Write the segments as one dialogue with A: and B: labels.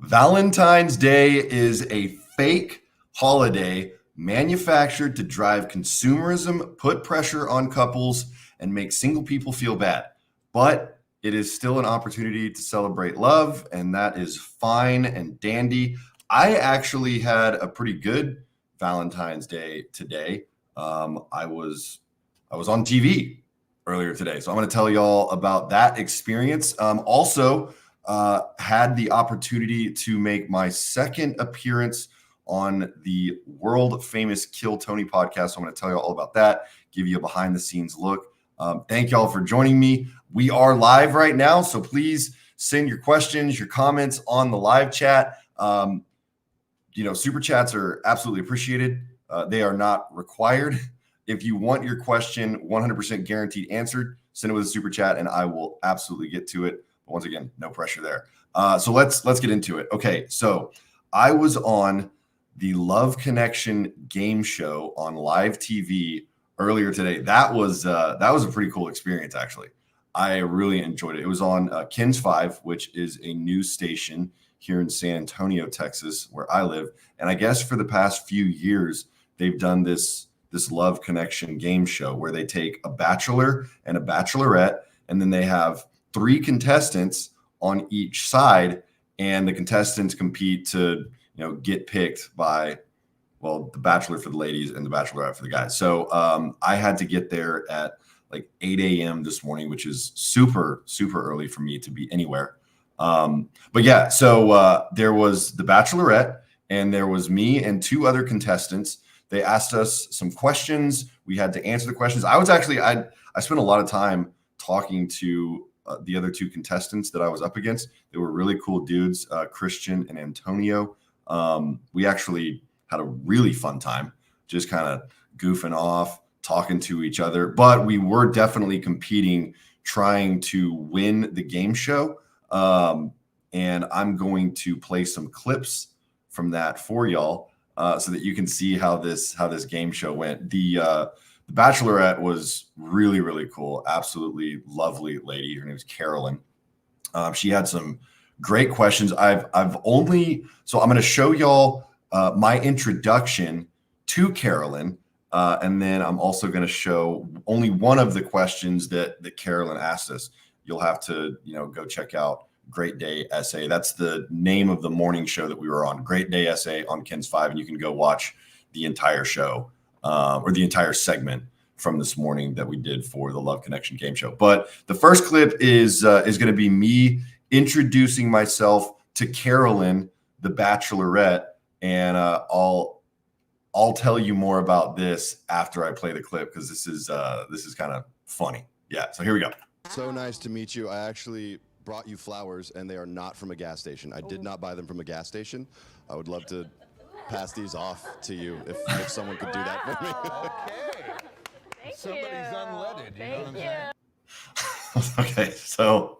A: Valentine's Day is a fake holiday manufactured to drive consumerism, put pressure on couples, and make single people feel bad. But it is still an opportunity to celebrate love, and that is fine and dandy. I actually had a pretty good Valentine's Day today. I was on TV earlier today, so I'm going to tell y'all about that experience. Also, had the opportunity to make my second appearance on the world famous Kill Tony podcast. So I'm going to tell you all about that, give you a behind the scenes look. Thank y'all for joining me. We are live right now, so please send your questions, your comments on the live chat. Super chats are absolutely appreciated. They are not required. If you want your question 100% guaranteed answered, send it with a super chat and I will absolutely get to it. But once again, no pressure there. So let's get into it. Okay, so I was on the Love Connection game show on live TV earlier today. That was a pretty cool experience, actually. I really enjoyed it. It was on Kins 5, which is a news station here in San Antonio, Texas, where I live. And I guess for the past few years, they've done this Love Connection game show where they take a bachelor and a bachelorette, and then they have 3 contestants on each side, and the contestants compete to, get picked by, well, the bachelor for the ladies and the bachelorette for the guys. So I had to get there at like 8 a.m. this morning, which is super, super early for me to be anywhere. But yeah, so there was the bachelorette and there was me and 2 other contestants. They asked us some questions. We had to answer the questions. I spent a lot of time talking to the other 2 contestants that I was up against. They were really cool dudes, Christian and Antonio. We actually had a really fun time, just kind of goofing off, talking to each other. But we were definitely competing, trying to win the game show. And I'm going to play some clips from that for y'all. So that you can see how this game show went. The Bachelorette was really, really cool. Absolutely lovely lady. Her name is Carolyn. She had some great questions. So I'm going to show y'all my introduction to Carolyn, and then I'm also going to show only one of the questions that Carolyn asked us. You'll have to go check out Great Day SA. That's the name of the morning show that we were on, Great Day SA on Kins 5, and you can go watch the entire show or the entire segment from this morning that we did for the Love Connection game show. But the first clip is going to be me introducing myself to Carolyn, the Bachelorette, and I'll tell you more about this after I play the clip because this is kind of funny. Yeah, so here we go.
B: So nice to meet you. I actually brought you flowers, and they are not from a gas station. I did not buy them from a gas station. I would love to pass these off to you if someone could do that for me.
C: Okay.
D: Thank
C: Somebody's
D: you.
C: unleaded, you know what I'm saying?
A: Okay, so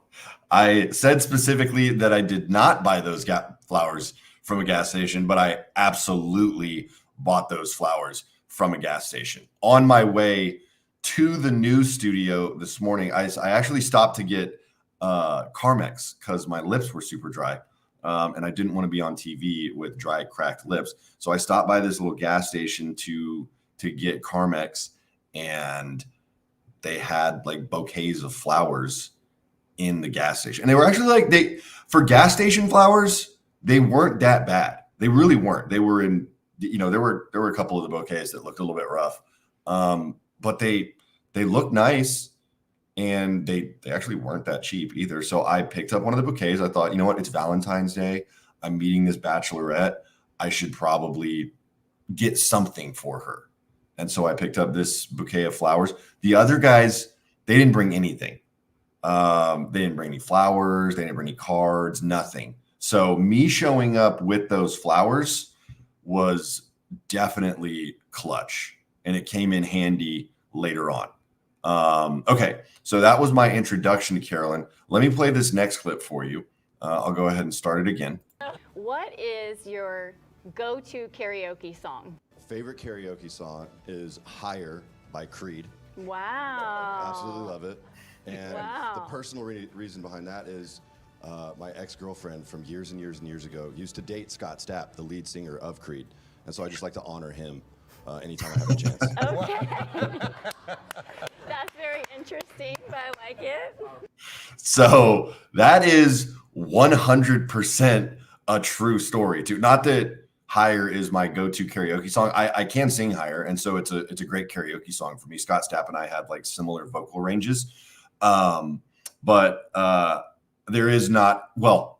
A: I said specifically that I did not buy those flowers from a gas station, but I absolutely bought those flowers from a gas station. On my way to the news studio this morning, I actually stopped to get Carmex because my lips were super dry, and I didn't want to be on TV with dry, cracked lips. So I stopped by this little gas station to get Carmex, and they had like bouquets of flowers in the gas station, and they were actually for gas station flowers, they weren't that bad. They really weren't. They were in, there were a couple of the bouquets that looked a little bit rough, but they looked nice. And they actually weren't that cheap either. So I picked up one of the bouquets. I thought, you know what? It's Valentine's Day. I'm meeting this bachelorette. I should probably get something for her. And so I picked up this bouquet of flowers. The other guys, they didn't bring anything. They didn't bring any flowers. They didn't bring any cards, nothing. So me showing up with those flowers was definitely clutch. And it came in handy later on. Okay, so that was my introduction to Carolyn. Let me play this next clip for you. I'll go ahead and start it again.
D: What is your go-to karaoke song?
B: Favorite karaoke song is Higher by Creed.
D: Wow.
B: Absolutely love it. And
D: Wow.
B: the personal reason behind that is My ex-girlfriend from years and years and years ago used to date Scott Stapp, the lead singer of Creed. And so I just like to honor him anytime I have a chance.
D: Okay. That's very interesting, but I like it.
A: So that is 100% a true story too. Not that Higher is my go-to karaoke song. I can sing Higher, and so it's a great karaoke song for me. Scott Stapp and I have like similar vocal ranges. But there is not, well,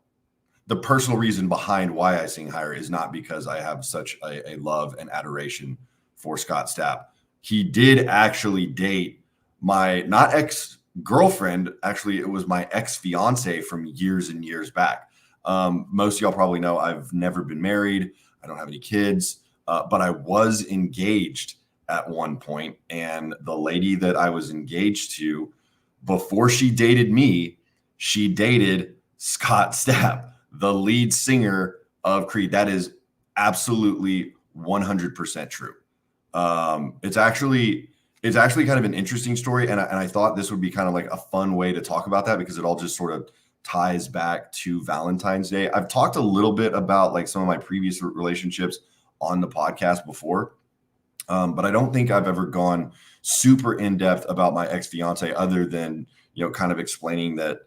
A: the personal reason behind why I sing Higher is not because I have such a love and adoration for Scott Stapp. He did actually date my, not ex-girlfriend, actually, it was my ex-fiance from years and years back. Most of y'all probably know I've never been married. I don't have any kids, but I was engaged at one point, and the lady that I was engaged to, before she dated me, she dated Scott Stapp, the lead singer of Creed. That is absolutely 100% true. It's actually kind of an interesting story, and I thought this would be kind of like a fun way to talk about that because it all just sort of ties back to Valentine's Day. I've talked a little bit about like some of my previous relationships on the podcast before, but I don't think I've ever gone super in depth about my ex-fiance other than, kind of explaining that,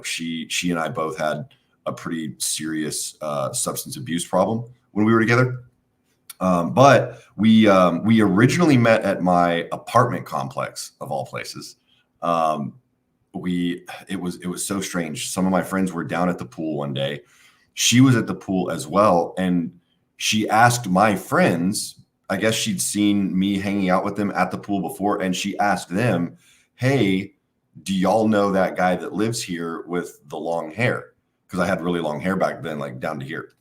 A: she and I both had a pretty serious substance abuse problem when we were together. But we originally met at my apartment complex of all places. It was so strange. Some of my friends were down at the pool one day. She was at the pool as well, and she asked my friends, I guess she'd seen me hanging out with them at the pool before, and she asked them, "Hey, do y'all know that guy that lives here with the long hair?" Because I had really long hair back then, like down to here.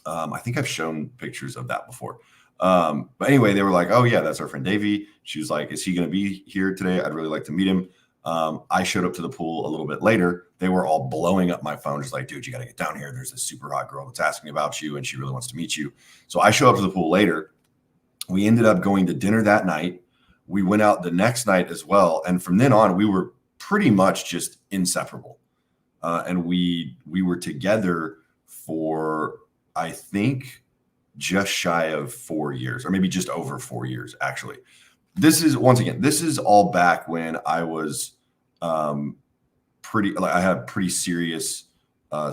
A: I think I've shown pictures of that before. But anyway, they were like, "Oh yeah, that's our friend Davey." She was like, "Is he going to be here today? I'd really like to meet him." I showed up to the pool a little bit later. They were all blowing up my phone, just like, "Dude, you got to get down here. There's this super hot girl that's asking about you, and she really wants to meet you." So I show up to the pool later. We ended up going to dinner that night. We went out the next night as well. And from then on, we were pretty much just inseparable. And we were together for, I think, just shy of 4 years, or maybe just over 4 years, actually. This is all back when I was I had a pretty serious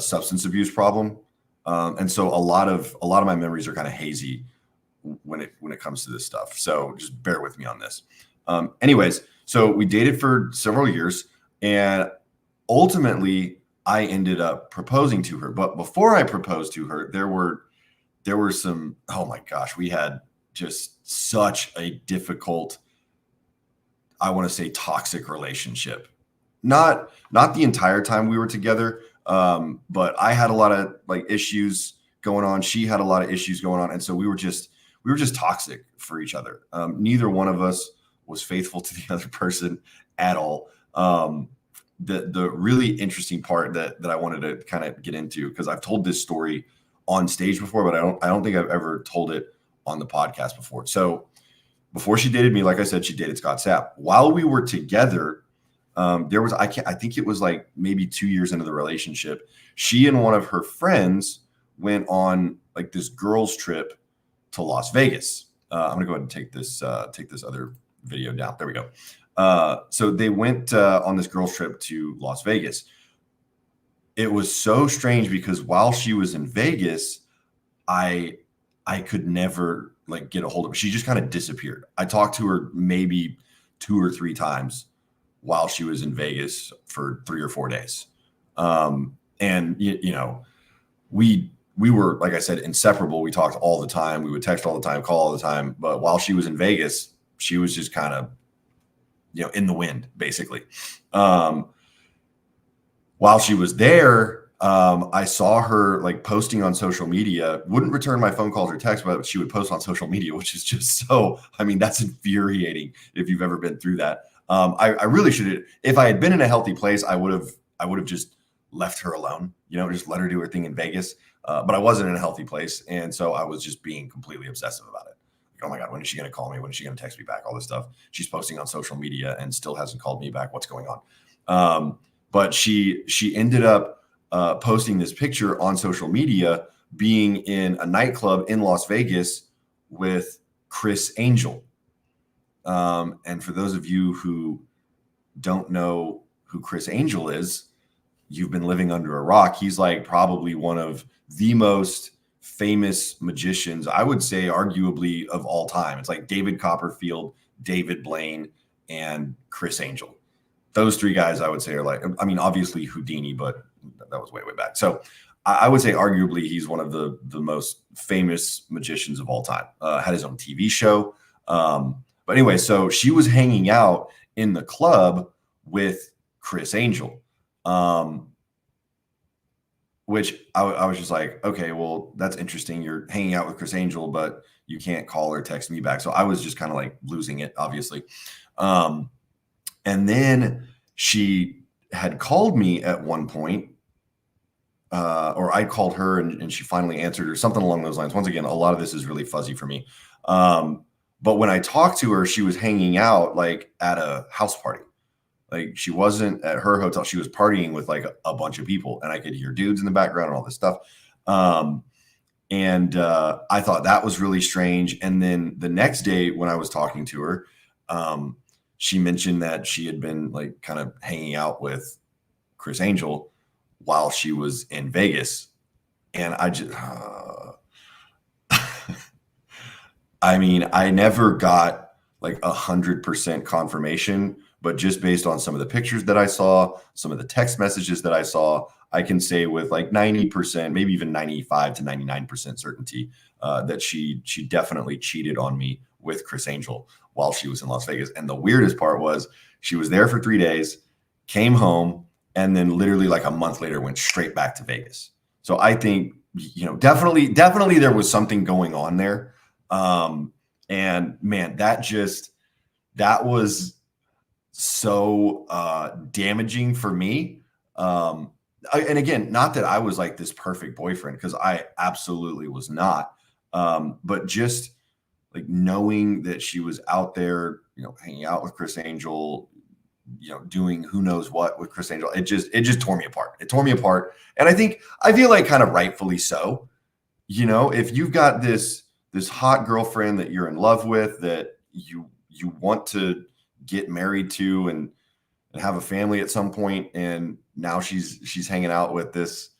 A: substance abuse problem. And so a lot of my memories are kind of hazy when it comes to this stuff. So just bear with me on this. Anyways, so we dated for several years, and ultimately I ended up proposing to her. But before I proposed to her, there were some, oh my gosh, we had just such a difficult, I want to say, toxic relationship. Not the entire time we were together, but I had a lot of like issues going on. She had a lot of issues going on, and so we were just toxic for each other. Neither one of us was faithful to the other person at all. The really interesting part that I wanted to kind of get into, because I've told this story on stage before, but I don't think I've ever told it on the podcast before. So before she dated me, like I said, she dated Scott Stapp. While we were together, I think it was like maybe 2 years into the relationship, she and one of her friends went on like this girls trip to Las Vegas. I'm gonna go ahead and take this other video down. There we go. So they went on this girls trip to Las Vegas. It was so strange because while she was in Vegas, I could never like get a hold of her. She just kind of disappeared. I talked to her maybe 2 or 3 times while she was in Vegas for 3 or 4 days. And we were, like I said, inseparable. We talked all the time. We would text all the time, call all the time. But while she was in Vegas, she was just kind of, in the wind, basically. While she was there, I saw her like posting on social media, wouldn't return my phone calls or texts, but she would post on social media, which is just so, that's infuriating if you've ever been through that. I really should, if I had been in a healthy place, I would have just left her alone, just let her do her thing in Vegas. But I wasn't in a healthy place. And so I was just being completely obsessive about it. Like, oh my God, when is she going to call me? When is she going to text me back? All this stuff. She's posting on social media and still hasn't called me back. What's going on? but she ended up posting this picture on social media being in a nightclub in Las Vegas with Chris Angel. And for those of you who don't know who Chris Angel is, you've been living under a rock. He's like probably one of the most famous magicians, I would say arguably of all time. It's like David Copperfield, David Blaine, and Chris Angel. Those three guys I would say are like, I mean, obviously Houdini, but that was way back. So I would say arguably he's one of the most famous magicians of all time. Had his own TV show. But anyway, so she was hanging out in the club with Chris Angel, which I was just like, okay, well, that's interesting. You're hanging out with Chris Angel, but you can't call or text me back. So I was just kind of like losing it, obviously. And then she had called me at one point, or I called her and she finally answered or something along those lines. Once again, a lot of this is really fuzzy for me. But when I talked to her, she was hanging out like at a house party. Like she wasn't at her hotel. She was partying with like a bunch of people, and I could hear dudes in the background and all this stuff. And I thought that was really strange. And then the next day when I was talking to her, she mentioned that she had been like kind of hanging out with Chris Angel while she was in Vegas. And I just, I mean, I never got like 100% confirmation, but just based on some of the pictures that I saw, some of the text messages that I saw, I can say with like 90%, maybe even 95 to 99% certainty that she definitely cheated on me with Chris Angel while she was in Las Vegas. And the weirdest part was she was there for 3 days, came home, and then literally like a month later went straight back to Vegas. So I think, you know, definitely there was something going on there. And man, that was so damaging for me. And again, not that I was like this perfect boyfriend, because I absolutely was not. But just like knowing that she was out there, you know, hanging out with Chris Angel, you know, doing who knows what with Chris Angel, it just tore me apart. It tore me apart. And I feel like kind of rightfully so. You know, if you've got this hot girlfriend that you're in love with, that you want to get married to and have a family at some point, and now she's hanging out with this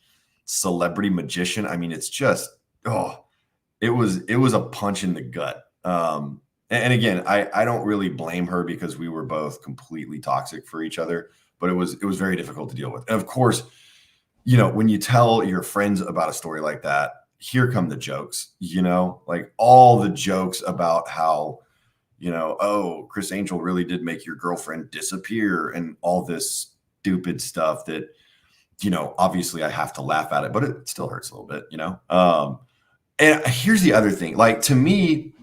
A: celebrity magician. I mean, it's just, it was a punch in the gut. And again, I don't really blame her, because we were both completely toxic for each other, but it was very difficult to deal with. And of course, you know, when you tell your friends about a story like that, here come the jokes, you know, like all the jokes about how, you know, oh, Chris Angel really did make your girlfriend disappear and all this stupid stuff that, you know, obviously I have to laugh at it, but it still hurts a little bit, you know? And here's the other thing, like to me,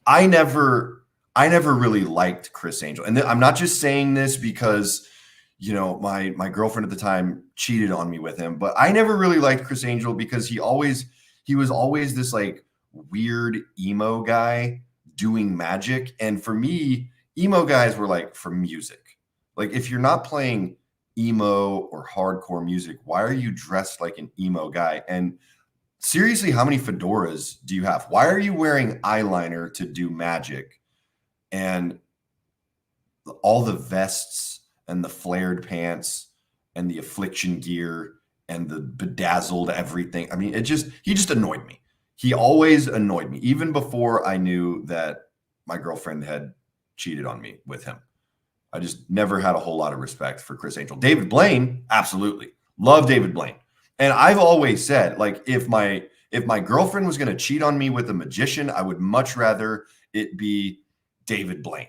A: I never really liked Chris Angel. And I'm not just saying this because, you know, my girlfriend at the time cheated on me with him, but I never really liked Chris Angel because he was always this like weird emo guy doing magic. And for me, emo guys were like for music. Like if you're not playing emo or hardcore music, why are you dressed like an emo guy? And seriously, how many fedoras do you have? Why are you wearing eyeliner to do magic? And all the vests and the flared pants and the affliction gear and the bedazzled everything. I mean, he just annoyed me. He always annoyed me, even before I knew that my girlfriend had cheated on me with him. I just never had a whole lot of respect for Chris Angel. David Blaine, absolutely. Love David Blaine. And I've always said, like, if my girlfriend was going to cheat on me with a magician, I would much rather it be David Blaine.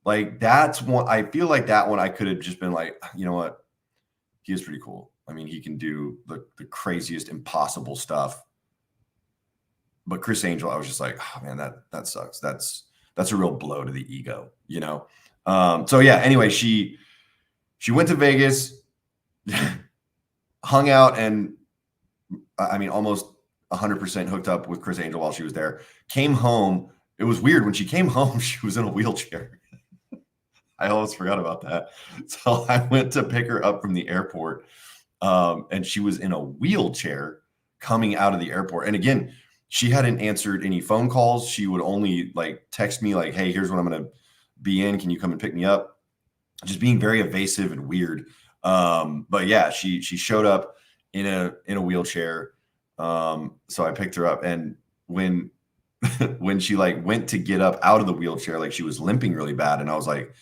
A: Like, that's one, I feel like that one I could have just been like, you know what? He is pretty cool. I mean, he can do the craziest, impossible stuff. But Chris Angel, I was just like, oh man, that sucks. That's a real blow to the ego, you know? So yeah, anyway, she went to Vegas, hung out, and I mean, almost 100% hooked up with Chris Angel while she was there. Came home. It was weird. When she came home, she was in a wheelchair. I almost forgot about that. So I went to pick her up from the airport, and she was in a wheelchair coming out of the airport. And again, she hadn't answered any phone calls. She would only like text me like, "Hey, here's what I'm going to be in. Can you come and pick me up?" Just being very evasive and weird. But yeah, she showed up in a wheelchair. So I picked her up, and when when she like went to get up out of the wheelchair, like she was limping really bad, and I was like,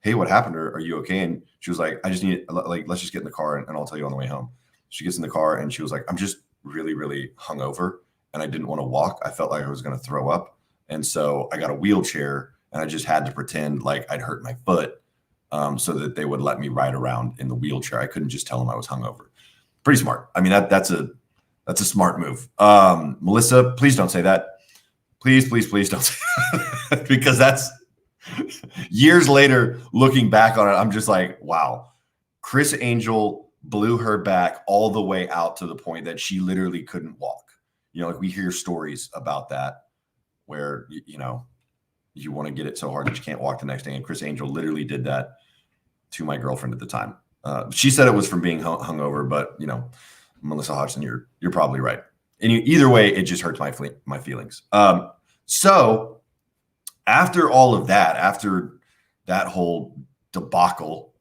A: "Hey, what happened? Are you okay?" And she was like, "I just need like let's just get in the car and I'll tell you on the way home." She gets in the car and she was like, "I'm just really really hungover and I didn't want to walk. I felt like I was going to throw up, and so I got a wheelchair and I just had to pretend like I'd hurt my foot." So that they would let me ride around in the wheelchair. I couldn't just tell them I was hungover. Pretty smart. I mean, that's a smart move. Melissa, please don't say that. Please don't say that. Because that's years later, looking back on it, I'm just like, wow, Criss Angel blew her back all the way out to the point that she literally couldn't walk. You know, like we hear stories about that where, you know, you want to get it so hard that you can't walk the next day. And Criss Angel literally did that to my girlfriend at the time. She said it was from being hungover, but you know, Melissa Hodgson, you're probably right. And either way, it just hurts my feelings. So after all of that, after that whole debacle,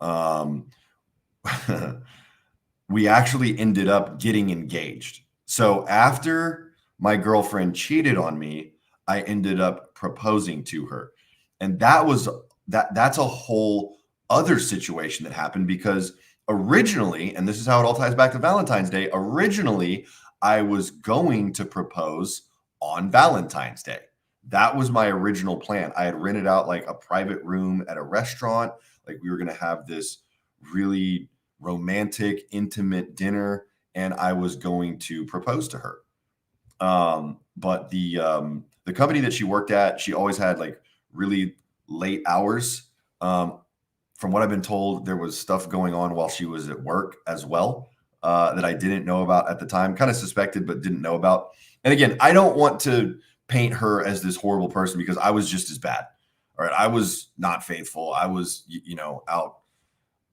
A: we actually ended up getting engaged. So after my girlfriend cheated on me, I ended up proposing to her. And that's a whole other situation that happened, because originally, and this is how it all ties back to Valentine's Day, originally I was going to propose on Valentine's Day. That was my original plan. I had rented out like a private room at a restaurant. Like we were going to have this really romantic, intimate dinner, and I was going to propose to her. But the company that she worked at, she always had like really late hours. From what I've been told, there was stuff going on while she was at work as well, that I didn't know about at the time, kind of suspected, but didn't know about. And again, I don't want to paint her as this horrible person, because I was just as bad. All right. I was not faithful. I was, out,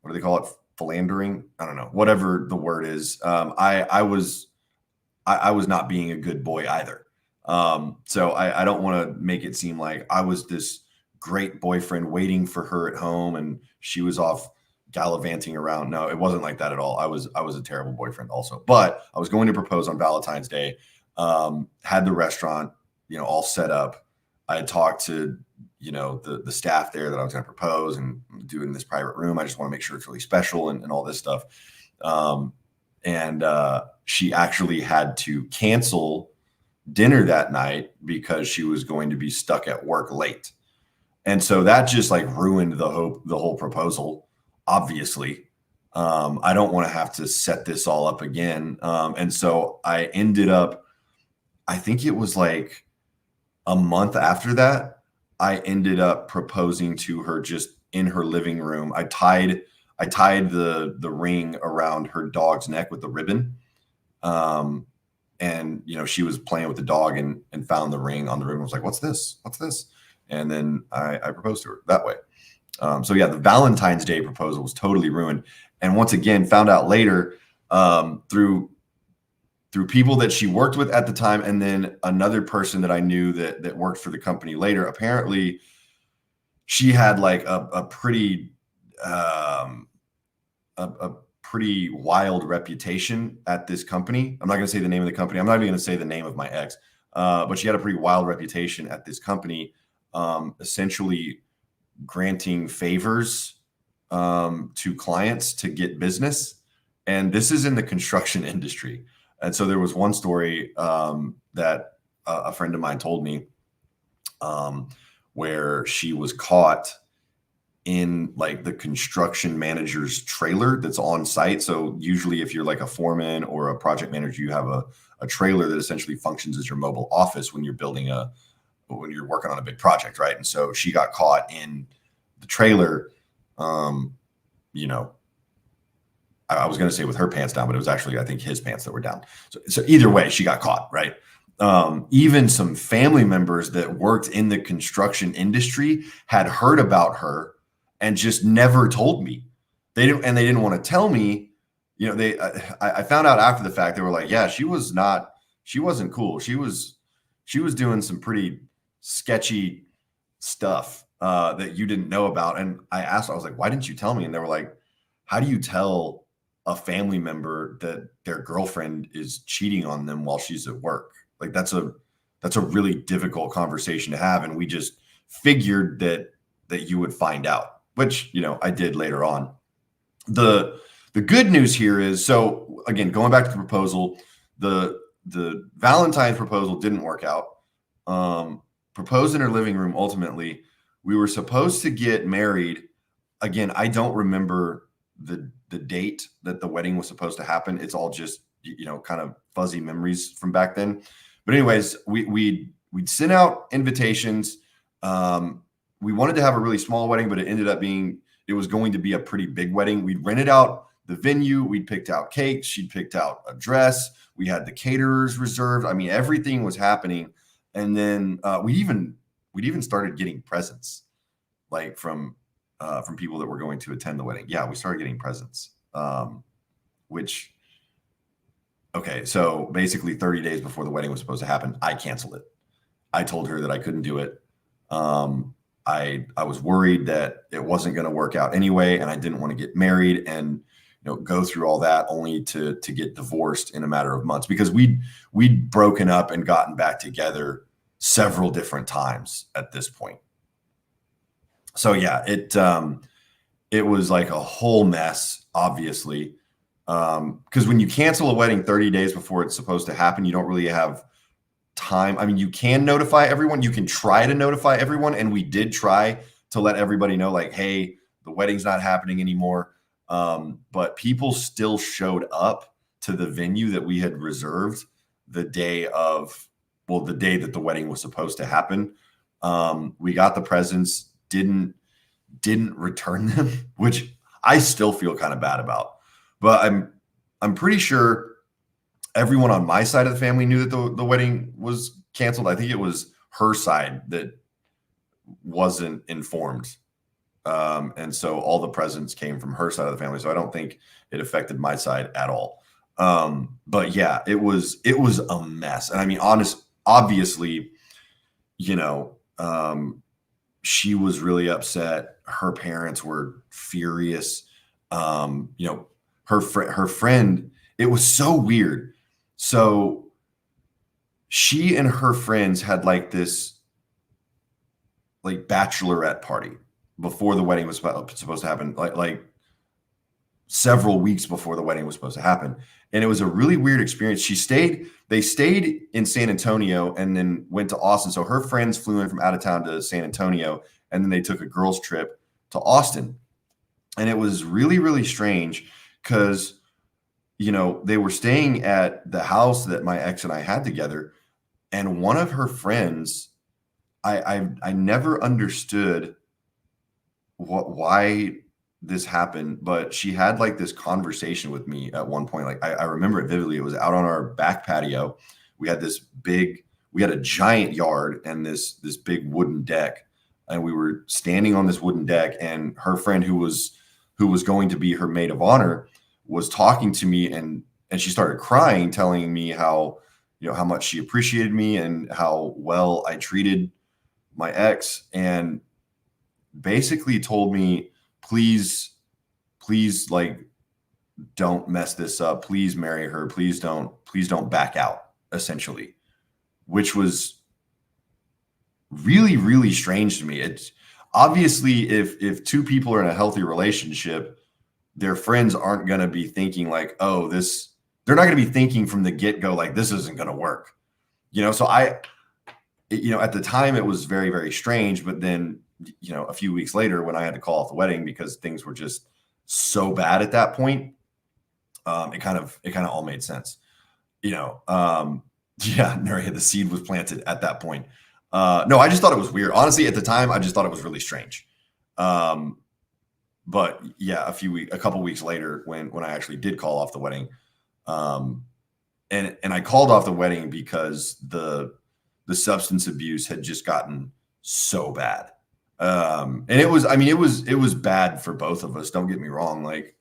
A: what do they call it? Philandering. I don't know, whatever the word is. I was not being a good boy either. So I don't want to make it seem like I was this great boyfriend waiting for her at home and she was off gallivanting around. No, it wasn't like that at all. I was a terrible boyfriend also, but I was going to propose on Valentine's Day. Had the restaurant, all set up. I had talked to, the staff there that I was going to propose and do it in this private room. I just want to make sure it's really special and all this stuff. And she actually had to cancel dinner that night because she was going to be stuck at work late. And so that just like ruined the whole proposal, obviously. I don't want to have to set this all up again. And so I ended up, I think it was like a month after that, I ended up proposing to her just in her living room. I tied the ring around her dog's neck with the ribbon. And she was playing with the dog and found the ring on the ribbon. Was like, "What's this? What's this?" And then I proposed to her that way. So yeah, the Valentine's Day proposal was totally ruined. And once again, found out later through people that she worked with at the time, and then another person that I knew that worked for the company later. Apparently, she had like a pretty pretty wild reputation at this company. I'm not going to say the name of the company. I'm not even going to say the name of my ex, but she had a pretty wild reputation at this company, essentially granting favors to clients to get business. And this is in the construction industry. And so there was one story that a friend of mine told me where she was caught in like the construction manager's trailer that's on site. So usually if you're like a foreman or a project manager, you have a trailer that essentially functions as your mobile office when you're when you're working on a big project, right? And so she got caught in the trailer, I was going to say with her pants down, but it was actually, I think, his pants that were down. So either way, she got caught, right? Even some family members that worked in the construction industry had heard about her and just never told me. They didn't want to tell me. You know, I found out after the fact. They were like, yeah, she wasn't cool. She was doing some pretty sketchy stuff that you didn't know about. And I was like, why didn't you tell me? And they were like, how do you tell a family member that their girlfriend is cheating on them while she's at work? Like that's a really difficult conversation to have. And we just figured that you would find out, which, you know, I did later on. The good news here is, so again, going back to the proposal, the Valentine's proposal didn't work out. Proposed in her living room. Ultimately, we were supposed to get married. Again, I don't remember the date that the wedding was supposed to happen. It's all just, you know, kind of fuzzy memories from back then. But anyways, we'd sent out invitations. We wanted to have a really small wedding, but it ended up being, it was going to be a pretty big wedding. We'd rented out the venue. We'd picked out cakes. She'd picked out a dress. We had the caterers reserved. I mean, everything was happening. And then we'd even started getting presents, like from people that were going to attend the wedding. Yeah, we started getting presents, which, okay, so basically 30 days before the wedding was supposed to happen, I canceled it. I told her that I couldn't do it. I was worried that it wasn't going to work out anyway, and I didn't want to get married and, you know, go through all that only to get divorced in a matter of months, because we'd broken up and gotten back together several different times at this point. So yeah, it was like a whole mess, obviously, because when you cancel a wedding 30 days before it's supposed to happen, you don't really have time. I mean, you can notify everyone. You can try to notify everyone, and we did try to let everybody know, like, hey, the wedding's not happening anymore. But people still showed up to the venue that we had reserved the day that the wedding was supposed to happen. We got the presents, didn't return them, which I still feel kind of bad about. But I'm pretty sure everyone on my side of the family knew that the wedding was canceled. I think it was her side that wasn't informed. And so all the presents came from her side of the family. So I don't think it affected my side at all. But yeah, it was a mess. And I mean, obviously, you know, she was really upset. Her parents were furious. You know, her friend, it was so weird. So she and her friends had like this like bachelorette party before the wedding was supposed to happen, like several weeks before the wedding was supposed to happen. And it was a really weird experience. They stayed in San Antonio and then went to Austin. So her friends flew in from out of town to San Antonio, and then they took a girls' trip to Austin. And it was really, really strange because, you know, they were staying at the house that my ex and I had together. And one of her friends, I never understood why this happened, but she had like this conversation with me at one point. Like I remember it vividly. It was out on our back patio. We had a giant yard and this big wooden deck, and we were standing on this wooden deck, and her friend who was going to be her maid of honor was talking to me, and she started crying, telling me how, you know, how much she appreciated me and how well I treated my ex, and basically told me, please, like, don't mess this up. Please marry her. Please don't back out, essentially, which was really, really strange to me. It's obviously, if two people are in a healthy relationship, their friends aren't going to be thinking like, oh, they're not going to be thinking from the get-go, like, this isn't going to work, you know? So you know, at the time it was very, very strange, but then, you know, a few weeks later when I had to call off the wedding because things were just so bad at that point, it kind of all made sense, you know? Yeah, Nuri, the seed was planted at that point. No, I just thought it was weird. Honestly, at the time, I just thought it was really strange. But yeah, a couple weeks later when I actually did call off the wedding, and I called off the wedding because the substance abuse had just gotten so bad. And it was, I mean, it was bad for both of us. Don't get me wrong. Like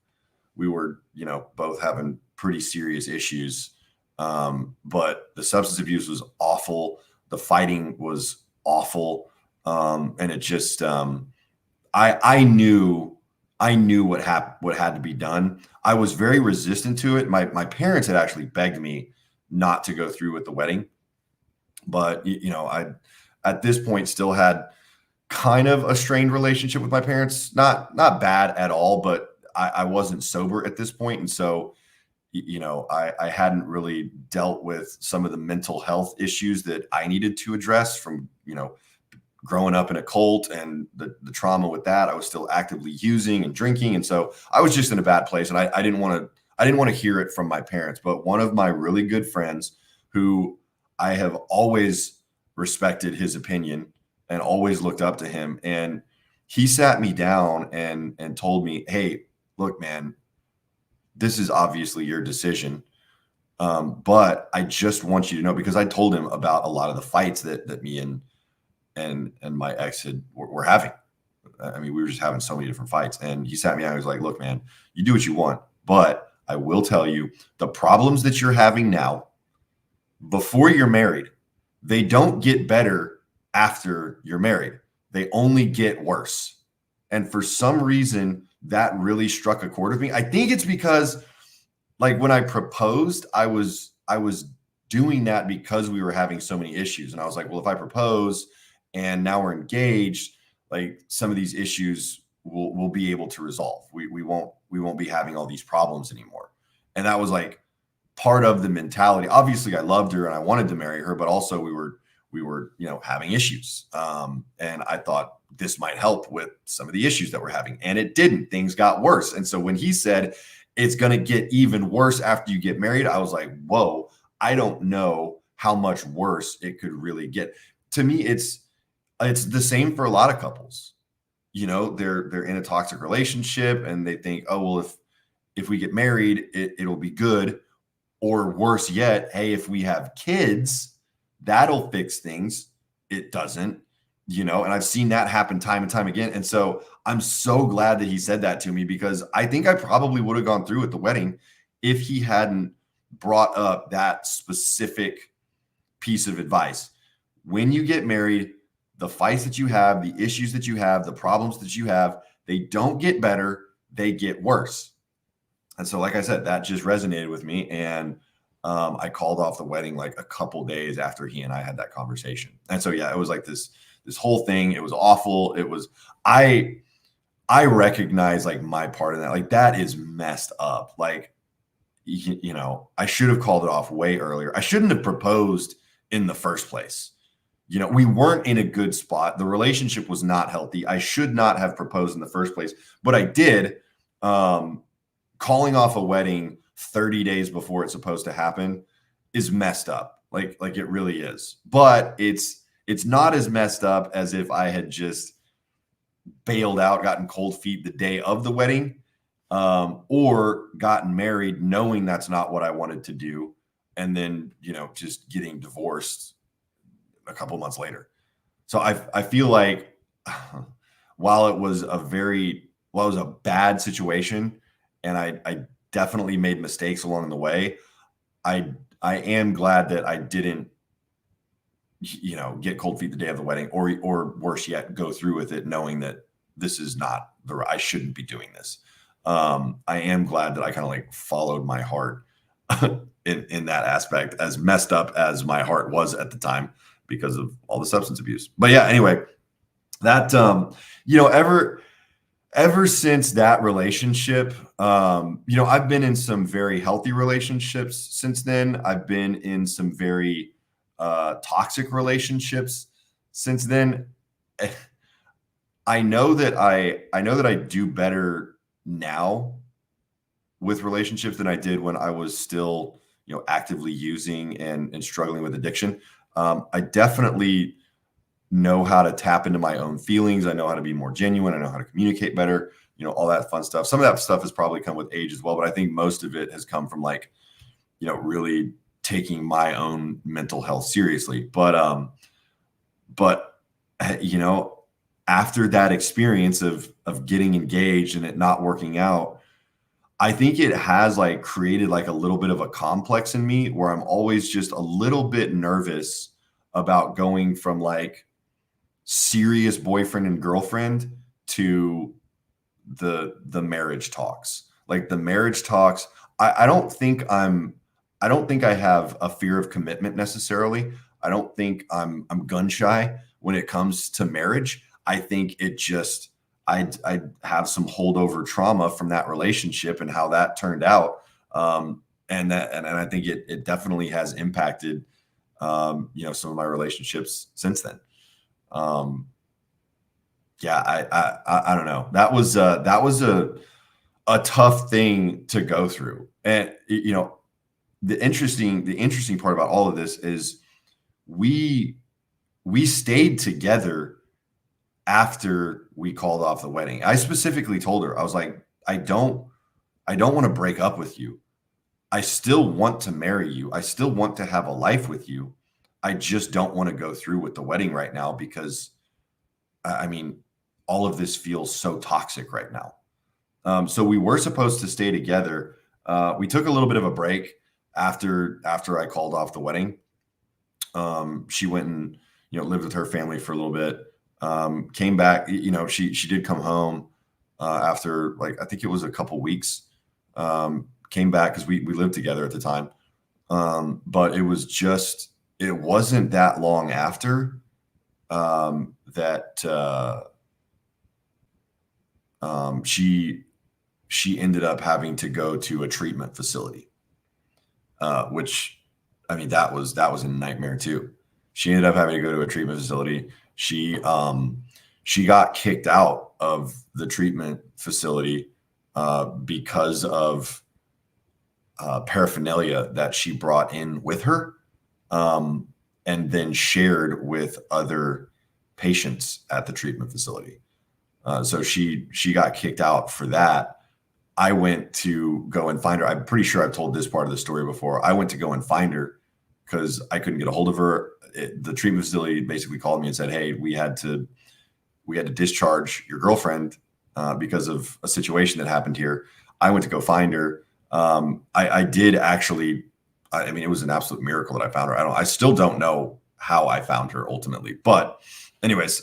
A: we were, you know, both having pretty serious issues. But the substance abuse was awful. The fighting was awful. And it just, I knew what had to be done. I was very resistant to it. My parents had actually begged me not to go through with the wedding, but you know, I at this point still had kind of a strained relationship with my parents. Not bad at all, but I wasn't sober at this point, and so you know, I hadn't really dealt with some of the mental health issues that I needed to address from, you know, growing up in a cult and the trauma with that. I was still actively using and drinking. And so I was just in a bad place. And I didn't want to hear it from my parents. But one of my really good friends who I have always respected his opinion and always looked up to him. And he sat me down and told me, hey, look, man, this is obviously your decision. But I just want you to know, because I told him about a lot of the fights that me and my ex were having. I mean, we were just having so many different fights. And he sat me down. He was like, look, man, you do what you want, but I will tell you the problems that you're having now before you're married, they don't get better after you're married. They only get worse. And for some reason, that really struck a chord with me. I think it's because like when I proposed, I was doing that because we were having so many issues. And I was like, well, if I propose and now we're engaged, like some of these issues we'll be able to resolve. We won't be having all these problems anymore. And that was like part of the mentality. Obviously I loved her and I wanted to marry her, but also we were, you know, having issues. And I thought this might help with some of the issues that we're having, and it didn't. Things got worse. And so when he said it's going to get even worse after you get married, I was like, whoa, I don't know how much worse it could really get. To me, it's the same for a lot of couples. You know, they're in a toxic relationship and they think, oh, well, if we get married, it'll be good. Or worse yet, hey, if we have kids, that'll fix things. It doesn't, you know, and I've seen that happen time and time again. And so I'm so glad that he said that to me, because I think I probably would have gone through with the wedding if he hadn't brought up that specific piece of advice. When you get married, the fights that you have, the issues that you have, the problems that you have, they don't get better, they get worse. And so, like I said, that just resonated with me. And I called off the wedding like a couple days after he and I had that conversation. And so, yeah, it was like this whole thing. It was awful. It was, I recognize like my part in that. Like that is messed up. Like, you know, I should have called it off way earlier. I shouldn't have proposed in the first place. You know, we weren't in a good spot. The relationship was not healthy. I should not have proposed in the first place, but I did. Calling off a wedding 30 days before it's supposed to happen is messed up. Like it really is. But it's not as messed up as if I had just bailed out, gotten cold feet the day of the wedding, or gotten married knowing that's not what I wanted to do, and then, you know, just getting divorced a couple months later. So I feel like while it was a bad situation, and I definitely made mistakes along the way, I am glad that I didn't, you know, get cold feet the day of the wedding, or worse yet, go through with it knowing that this is not I shouldn't be doing this. I am glad that I kind of like followed my heart in that aspect, as messed up as my heart was at the time because of all the substance abuse. But yeah, anyway, that you know, ever since that relationship, you know, I've been in some very healthy relationships since then. I've been in some very toxic relationships since then. I know that I do better now with relationships than I did when I was still, you know, actively using and struggling with addiction. I definitely know how to tap into my own feelings. I know how to be more genuine. I know how to communicate better, you know, all that fun stuff. Some of that stuff has probably come with age as well, but I think most of it has come from like, you know, really taking my own mental health seriously. But you know, after that experience of getting engaged and it not working out, I think it has like created like a little bit of a complex in me where I'm always just a little bit nervous about going from like serious boyfriend and girlfriend to the marriage talks. Like the marriage talks, I don't think I don't think I have a fear of commitment necessarily. I don't think I'm gun shy when it comes to marriage. I think it just I have some holdover trauma from that relationship and how that turned out. And I think it definitely has impacted some of my relationships since then. Yeah, I don't know. That was a tough thing to go through. And the interesting part about all of this is we stayed together after we called off the wedding. I specifically told her, I was like, I don't want to break up with you. I still want to marry you. I still want to have a life with you. I just don't want to go through with the wedding right now because I mean, all of this feels so toxic right now. So we were supposed to stay together. We took a little bit of a break after I called off the wedding. She went and lived with her family for a little bit. Came back. She did come home after like I think it was a couple weeks. Came back because we lived together at the time. But it wasn't that long after that she ended up having to go to a treatment facility, which I mean that was a nightmare too. She ended up having to go to a treatment facility. She got kicked out of the treatment facility because of paraphernalia that she brought in with her, and then shared with other patients at the treatment facility. So she got kicked out for that. I went to go and find her. I'm pretty sure I've told this part of the story before. I went to go and find her because I couldn't get a hold of her. The treatment facility basically called me and said, "Hey, we had to discharge your girlfriend because of a situation that happened here." I went to go find her. I did actually. I mean, it was an absolute miracle that I found her. I still don't know how I found her ultimately, but anyways,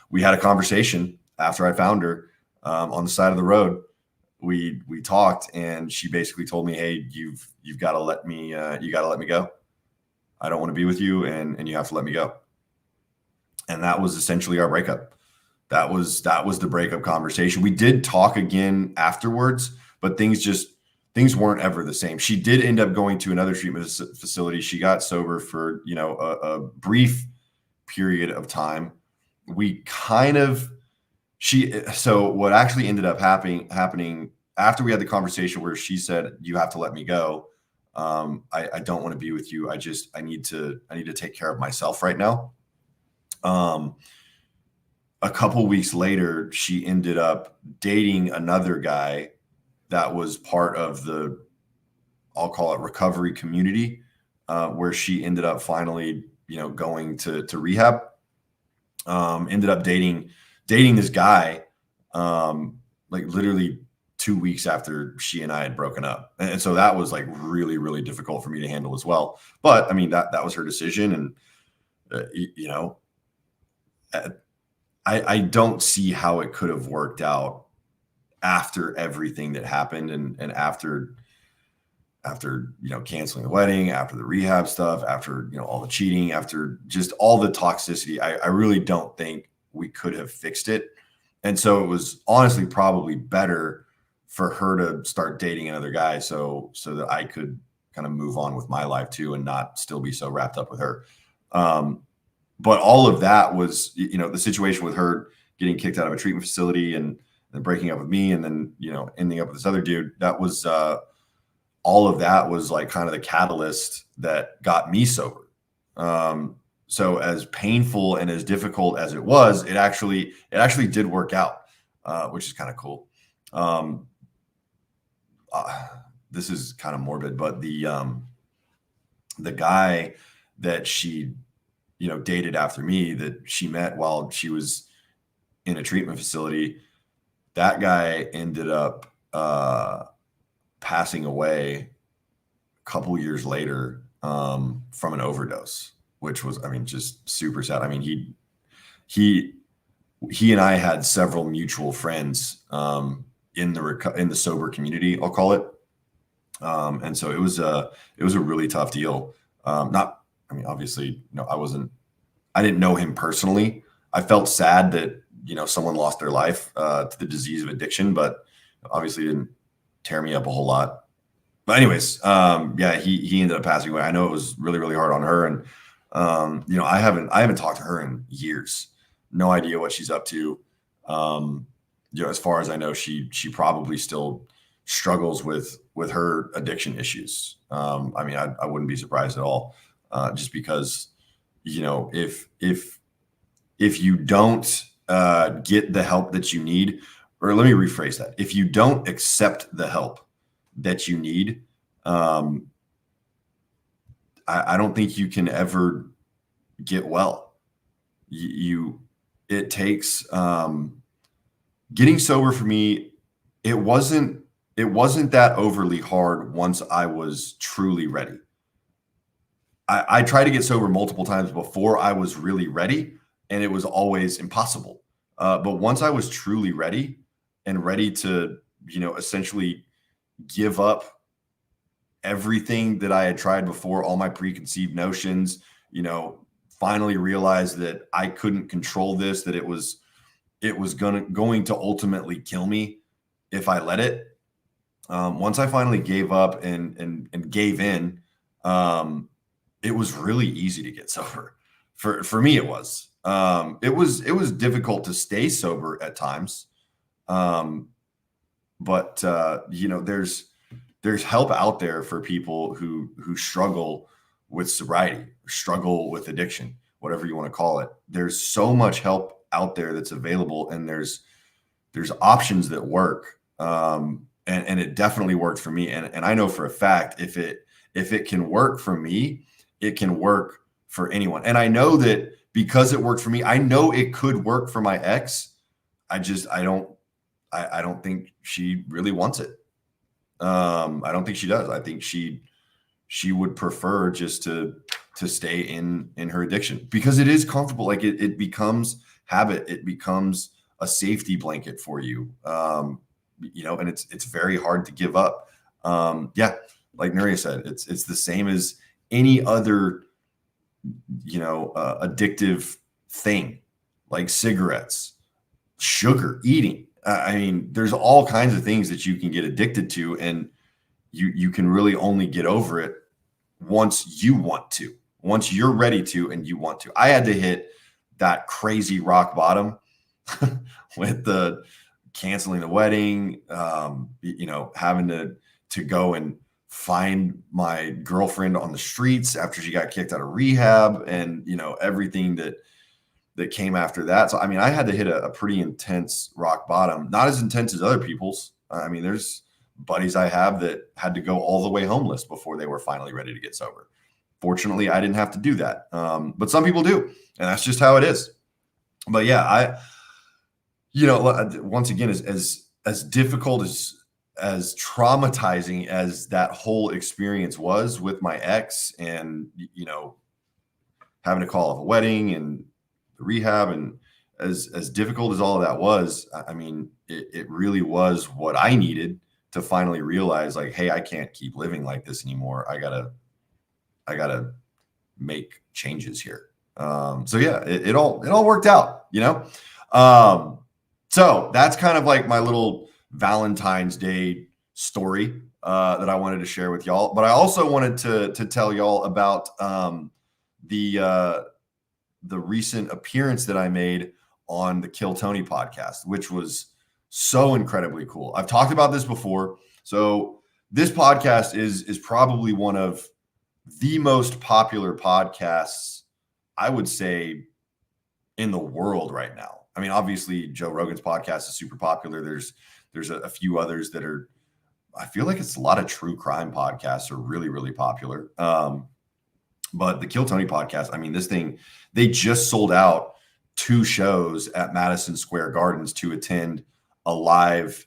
A: we had a conversation after I found her on the side of the road. We talked, and she basically told me, "Hey, you've got to let me. You got to let me go. I don't want to be with you, and you have to let me go." And that was essentially our breakup. That was the breakup conversation. We did talk again afterwards, but things weren't ever the same. She did end up going to another treatment facility. She got sober for a brief period of time. So what actually ended up happening after we had the conversation where she said, "You have to let me go. I don't want to be with you. I need to take care of myself right now." A couple weeks later, she ended up dating another guy that was part of the, I'll call it recovery community, where she ended up finally, going to rehab. Ended up dating this guy, like literally 2 weeks after she and I had broken up. And so that was like really, really difficult for me to handle as well. But I mean, that was her decision. And, I don't see how it could have worked out after everything that happened and after canceling the wedding, after the rehab stuff, after all the cheating, after just all the toxicity. I really don't think we could have fixed it. And so it was honestly probably better for her to start dating another guy so that I could kind of move on with my life too and not still be so wrapped up with her. But all of that was, the situation with her getting kicked out of a treatment facility and then breaking up with me and then, ending up with this other dude. That was, all of that was like kind of the catalyst that got me sober. So as painful and as difficult as it was, it actually did work out, which is kind of cool. This is kind of morbid, but the guy that she, dated after me, that she met while she was in a treatment facility. That guy ended up passing away a couple years later from an overdose, which was, I mean, just super sad. I mean, he and I had several mutual friends in the sober community, I'll call it. And so it was a really tough deal. I mean, obviously, I didn't know him personally. I felt sad that, someone lost their life to the disease of addiction, but obviously didn't tear me up a whole lot. But anyways, yeah, he ended up passing away. I know it was really, really hard on her. And, I haven't talked to her in years. No idea what she's up to. As far as I know, she probably still struggles with her addiction issues. I mean, I wouldn't be surprised at all, just because, if you don't get the help that you need, or let me rephrase that. If you don't accept the help that you need, I don't think you can ever get well. It takes, getting sober for me. It wasn't that overly hard once I was truly ready. I tried to get sober multiple times before I was really ready, and it was always impossible. But once I was truly ready and ready to, essentially give up everything that I had tried before, all my preconceived notions, finally realized that I couldn't control this, that it was going to ultimately kill me if I let it. Once I finally gave up and gave in, it was really easy to get sober. For me, it was. It was difficult to stay sober at times, but there's help out there for people who struggle with sobriety, struggle with addiction, whatever you want to call it. There's so much help out there that's available, and there's options that work. And it definitely worked for me. And I know for a fact, if it can work for me, it can work for anyone. And I know that because it worked for me, I know it could work for my ex. I don't think she really wants it. I don't think she does. I think she would prefer just to stay in her addiction, because it is comfortable. Like it becomes habit. It becomes a safety blanket for you. And it's very hard to give up. Yeah. Like Nuria said, it's the same as any other, addictive thing, like cigarettes, sugar, eating. I mean, there's all kinds of things that you can get addicted to, and you can really only get over it once you want to, once you're ready to, and you want to. I had to hit that crazy rock bottom with the canceling the wedding, having to go and find my girlfriend on the streets after she got kicked out of rehab, and everything that came after that. So I mean, I had to hit a pretty intense rock bottom, not as intense as other people's. I mean, there's buddies I have that had to go all the way homeless before they were finally ready to get sober. Fortunately, I didn't have to do that, but some people do, and that's just how it is. But yeah, once again, as difficult as traumatizing as that whole experience was with my ex, and having to call off a wedding and the rehab, and as difficult as all of that was, I mean, it really was what I needed to finally realize, like, hey, I can't keep living like this anymore. I gotta make changes here. So yeah, it all worked out, so that's kind of like my little Valentine's Day story that I wanted to share with y'all. But I also wanted to tell y'all about the recent appearance that I made on the Kill Tony podcast, which was so incredibly cool. I've talked about this before. So this podcast is probably one of the most popular podcasts, I would say, in the world right now. I mean, obviously Joe Rogan's podcast is super popular. There's a few others that are, I feel like it's a lot of true crime podcasts are really, really popular. But the Kill Tony podcast, I mean, this thing, they just sold out 2 shows at Madison Square Gardens to attend a live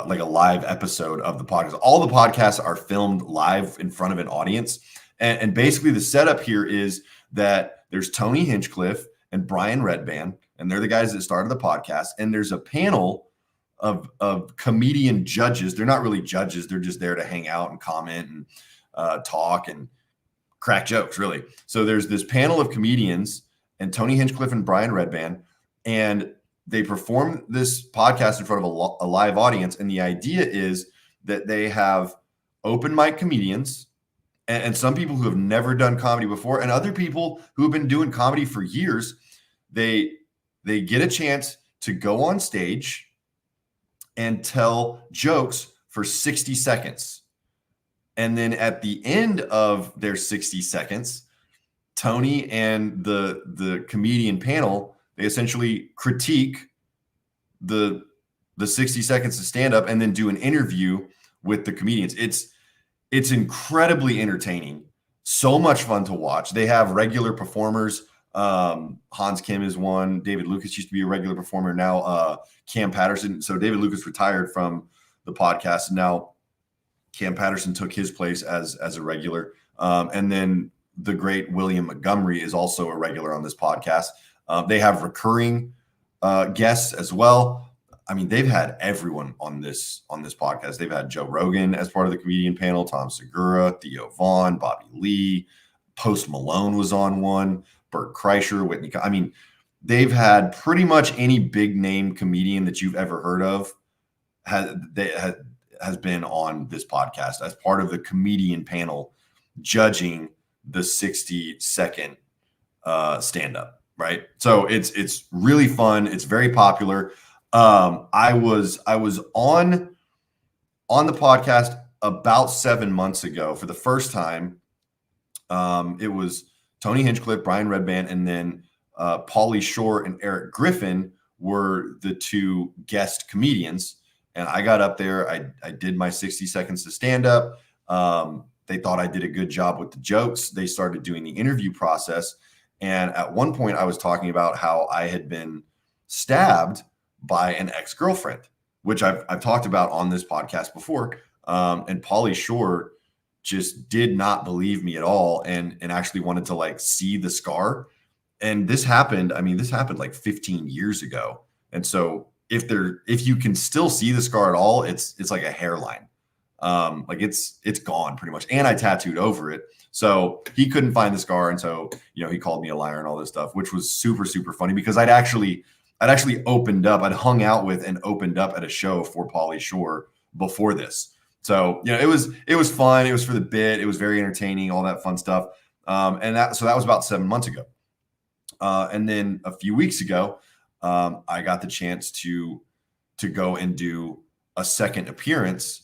A: like a live episode of the podcast. All the podcasts are filmed live in front of an audience. And basically the setup here is that there's Tony Hinchcliffe and Brian Redband, and they're the guys that started the podcast. And there's a panel of comedian judges. They're not really judges. They're just there to hang out and comment and talk and crack jokes, really. So there's this panel of comedians and Tony Hinchcliffe and Brian Redband, and they perform this podcast in front of a live audience. And the idea is that they have open mic comedians and some people who have never done comedy before, and other people who have been doing comedy for years. They get a chance to go on stage and tell jokes for 60 seconds. And then at the end of their 60 seconds, Tony and the comedian panel, they essentially critique the 60 seconds of stand up and then do an interview with the comedians. It's incredibly entertaining. So much fun to watch. They have regular performers. Hans Kim is one. David Lucas used to be a regular performer. Now Cam Patterson. So David Lucas retired from the podcast. And now Cam Patterson took his place as a regular. And then the great William Montgomery is also a regular on this podcast. They have recurring guests as well. I mean, they've had everyone on this podcast. They've had Joe Rogan as part of the comedian panel, Tom Segura, Theo Vaughn, Bobby Lee, Post Malone was on one, Bert Kreischer, Whitney. I mean, they've had pretty much any big name comedian that you've ever heard of has been on this podcast as part of the comedian panel judging the 60-second stand-up. Right. So it's really fun. It's very popular. I was on the podcast about 7 months ago for the first time. It was Tony Hinchcliffe, Brian Redband, and then Pauly Shore and Eric Griffin were the 2 guest comedians. And I got up there. I did my 60 seconds to stand up. They thought I did a good job with the jokes. They started doing the interview process. And at one point I was talking about how I had been stabbed by an ex-girlfriend, which I've talked about on this podcast before. And Pauly Shore just did not believe me at all and actually wanted to like see the scar. And this happened like 15 years ago. And so if you can still see the scar at all, it's like a hairline. Like it's gone pretty much. And I tattooed over it. So he couldn't find the scar. And so, he called me a liar and all this stuff, which was super, super funny because I'd actually opened up, I'd hung out with and opened up at a show for Pauly Shore before this. So, it was fun. It was for the bit. It was very entertaining, all that fun stuff. So that was about 7 months ago. And then a few weeks ago, I got the chance to go and do a second appearance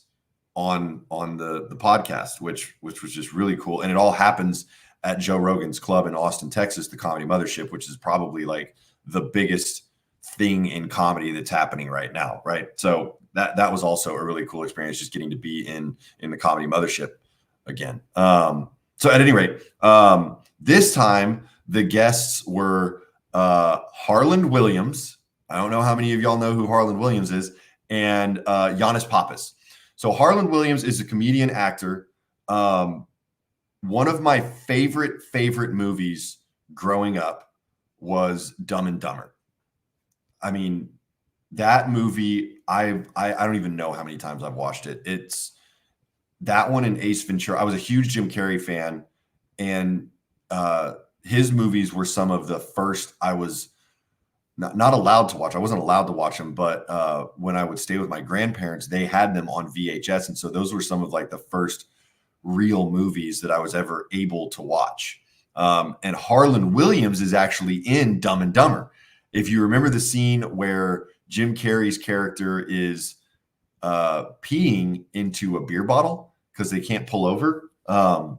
A: on the podcast, which was just really cool. And it all happens at Joe Rogan's club in Austin, Texas, the Comedy Mothership, which is probably like the biggest thing in comedy that's happening right now. Right. So that was also a really cool experience, just getting to be in the Comedy Mothership again. So at any rate, this time the guests were Harland Williams. I don't know how many of y'all know who Harland Williams is, and Giannis Pappas. So Harland Williams is a comedian actor. One of my favorite movies growing up was Dumb and Dumber. I mean, that movie, I don't even know how many times I've watched it. It's that one and Ace Ventura. I was a huge Jim Carrey fan, and his movies were some of the first I was not allowed to watch. I wasn't allowed to watch them, but when I would stay with my grandparents, they had them on VHS. And so those were some of like the first real movies that I was ever able to watch. And Harland Williams is actually in Dumb and Dumber. If you remember the scene where Jim Carrey's character is peeing into a beer bottle because they can't pull over. And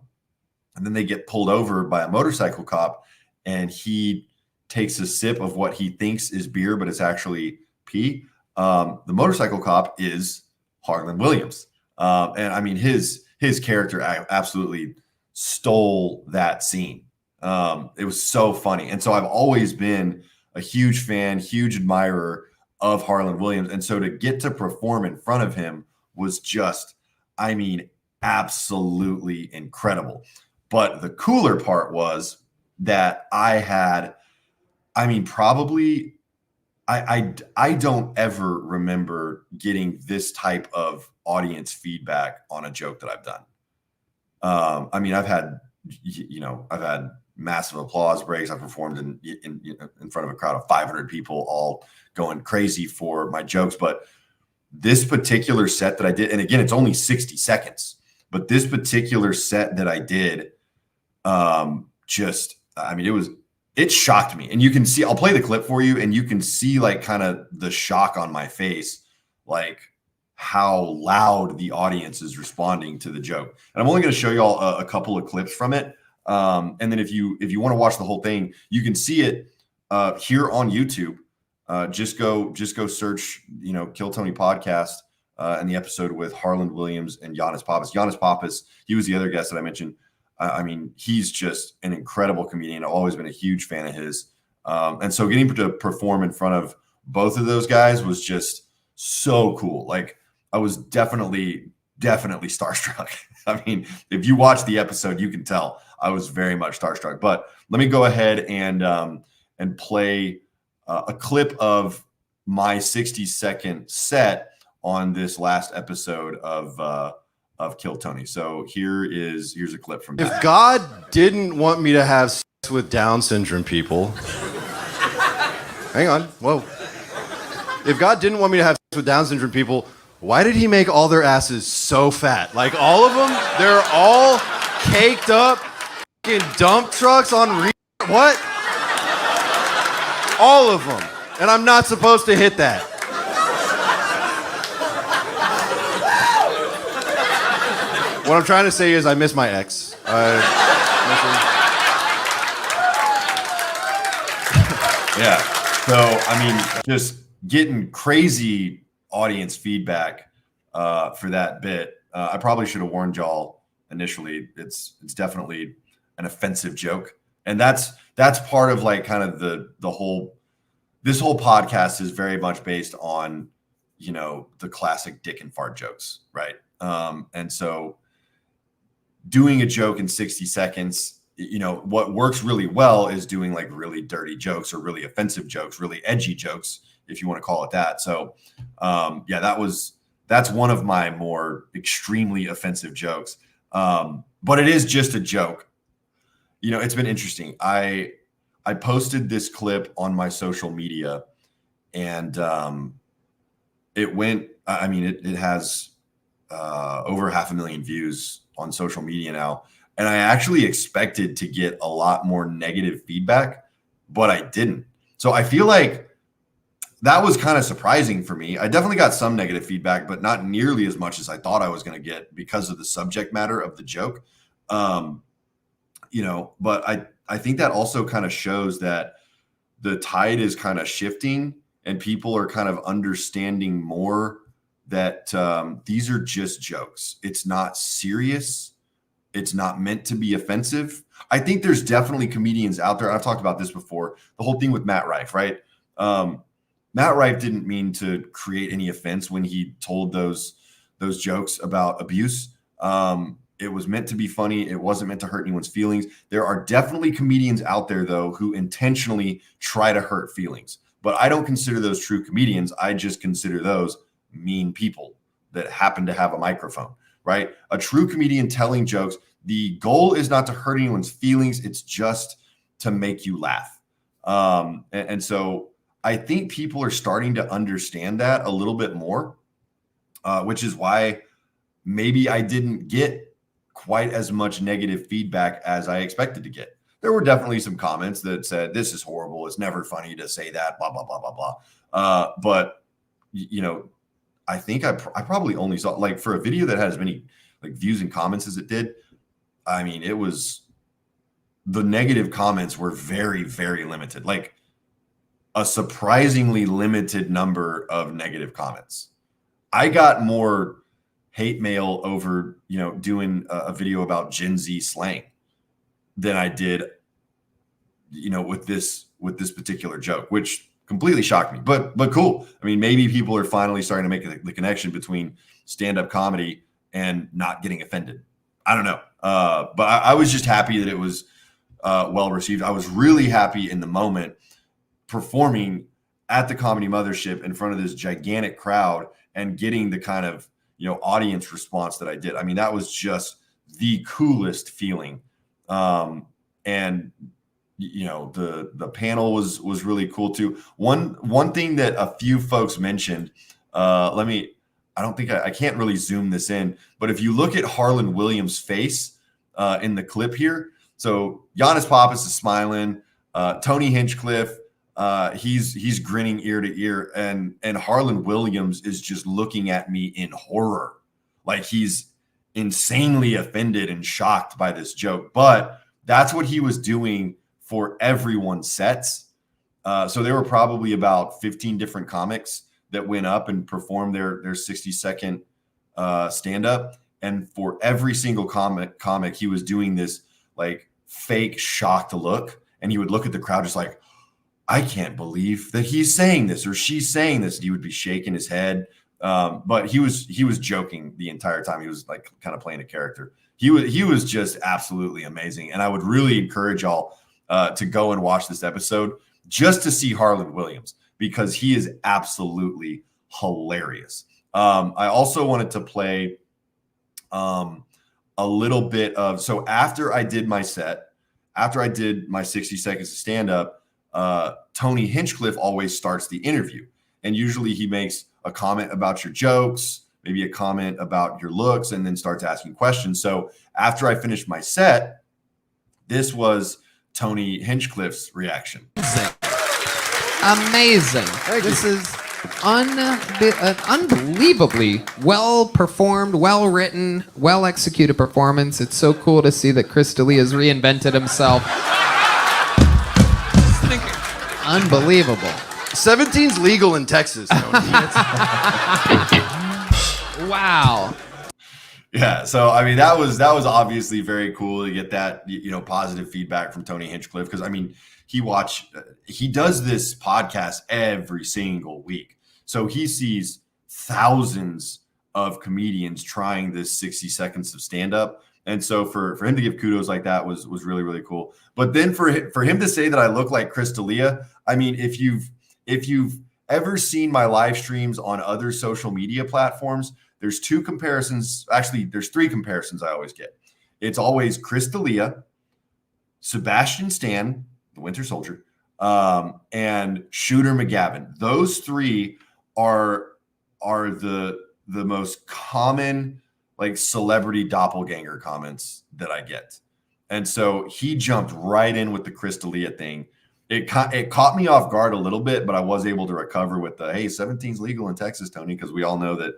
A: then they get pulled over by a motorcycle cop, and he takes a sip of what he thinks is beer, but it's actually pee. The motorcycle cop is Harland Williams. And I mean, his character absolutely stole that scene. It was so funny. And so I've always been a huge fan, huge admirer of Harland Williams. And so to get to perform in front of him was just, I mean, absolutely incredible. But the cooler part was that I had, I mean, probably I don't ever remember getting this type of audience feedback on a joke that I've done. I mean, I've had massive applause breaks. I performed in front of a crowd of 500 people, all going crazy for my jokes. But this particular set that I did, and again, it's only 60 seconds, but this particular set that I did, it shocked me. And you can see, I'll play the clip for you, and you can see like kind of the shock on my face, like how loud the audience is responding to the joke. And I'm only going to show you all a couple of clips from it. And then if you want to watch the whole thing, you can see it here on YouTube. Just go search, Kill Tony podcast and the episode with Harland Williams and Giannis Pappas. Giannis Pappas, he was the other guest that I mentioned. I mean, he's just an incredible comedian. I've always been a huge fan of his. And so getting to perform in front of both of those guys was just so cool. Like, I was definitely starstruck. I mean, if you watch the episode, you can tell I was very much starstruck. But let me go ahead and play a clip of my 60-second set on this last episode of Kill Tony. So here's a clip from that.
B: If God didn't want me to have sex with Down syndrome people, hang on, whoa. If God didn't want me to have sex with Down syndrome people, why did he make all their asses so fat? Like, all of them, they're all caked up, fucking dump trucks on what? All of them. And I'm not supposed to hit that. What I'm trying to say is I miss my ex.
A: Yeah. So, I mean, just getting crazy audience feedback for that bit. I probably should have warned y'all initially. It's definitely an offensive joke. And that's part of like kind of this whole podcast is very much based on, the classic dick and fart jokes. Right. And so doing a joke in 60 seconds, what works really well is doing like really dirty jokes or really offensive jokes, really edgy jokes, if you want to call it that. So, that's one of my more extremely offensive jokes. But it is just a joke. It's been interesting. I posted this clip on my social media, and it went, it has over 500,000 views on social media now. And I actually expected to get a lot more negative feedback, but I didn't. So I feel like that was kind of surprising for me. I definitely got some negative feedback, but not nearly as much as I thought I was going to get because of the subject matter of the joke. But I think that also kind of shows that the tide is kind of shifting and people are kind of understanding more that these are just jokes. It's not serious. It's not meant to be offensive. I think there's definitely comedians out there. I've talked about this before. The whole thing with Matt Rife, right? Matt Rife didn't mean to create any offense when he told those jokes about abuse. It was meant to be funny. It wasn't meant to hurt anyone's feelings. There are definitely comedians out there, though, who intentionally try to hurt feelings. But I don't consider those true comedians. I just consider those mean people that happen to have a microphone, right? A true comedian telling jokes, the goal is not to hurt anyone's feelings. It's just to make you laugh. And so I think people are starting to understand that a little bit more, which is why maybe I didn't get quite as much negative feedback as I expected to get. There were definitely some comments that said, this is horrible. It's never funny to say that, blah, blah, blah, blah, blah. But, I think I probably only saw, like, for a video that had as many like views and comments as it did. I mean, it was, the negative comments were very, very limited, like a surprisingly limited number of negative comments. I got more hate mail over, doing a video about Gen Z slang than I did with this particular joke, which completely shocked me, but cool. I mean, maybe people are finally starting to make the connection between stand-up comedy and not getting offended. I don't know. But I was just happy that it was well received. I was really happy in the moment performing at the Comedy Mothership in front of this gigantic crowd and getting the kind of, audience response that I did. I mean, that was just the coolest feeling. And the panel was really cool too. One thing that a few folks mentioned, I can't really zoom this in, but if you look at Harland Williams' face in the clip here, so Giannis Pappas is smiling, Tony Hinchcliffe, he's grinning ear to ear, and Harland Williams is just looking at me in horror, like he's insanely offended and shocked by this joke. But that's what he was doing for everyone's sets. So there were probably about 15 different comics that went up and performed their 60-second stand-up. And for every single comic, he was doing this like fake shocked look. And he would look at the crowd just like, I can't believe that he's saying this or she's saying this. And he would be shaking his head. But he was joking the entire time. He was like kind of playing a character. He was just absolutely amazing. And I would really encourage y'all to go and watch this episode just to see Harland Williams, because he is absolutely hilarious. I also wanted to play a little bit of, so after I did my set, after I did my 60 seconds of stand-up, Tony Hinchcliffe always starts the interview. And usually he makes a comment about your jokes, maybe a comment about your looks, and then starts asking questions. So after I finished my set, this was Tony Hinchcliffe's reaction.
E: Amazing. This is an unbelievably well performed, well written, well executed performance. It's so cool to see that Chris D'Elia has reinvented himself. Unbelievable.
B: 17's legal in Texas, Tony.
E: Wow.
A: Yeah, so I mean that was obviously very cool to get that positive feedback from Tony Hinchcliffe, because I mean he does this podcast every single week, so he sees thousands of comedians trying this 60 seconds of stand up, and so for him to give kudos like that was really, really cool. But then for him to say that I look like Chris D'Elia, I mean, if you've ever seen my live streams on other social media platforms, there's two comparisons. Actually, there's three comparisons I always get. It's always Chris D'Elia, Sebastian Stan, the Winter Soldier, and Shooter McGavin. Those three are the most common like celebrity doppelganger comments that I get. And so he jumped right in with the Chris D'Elia thing. It caught me off guard a little bit, but I was able to recover with the, hey, 17's legal in Texas, Tony, because we all know that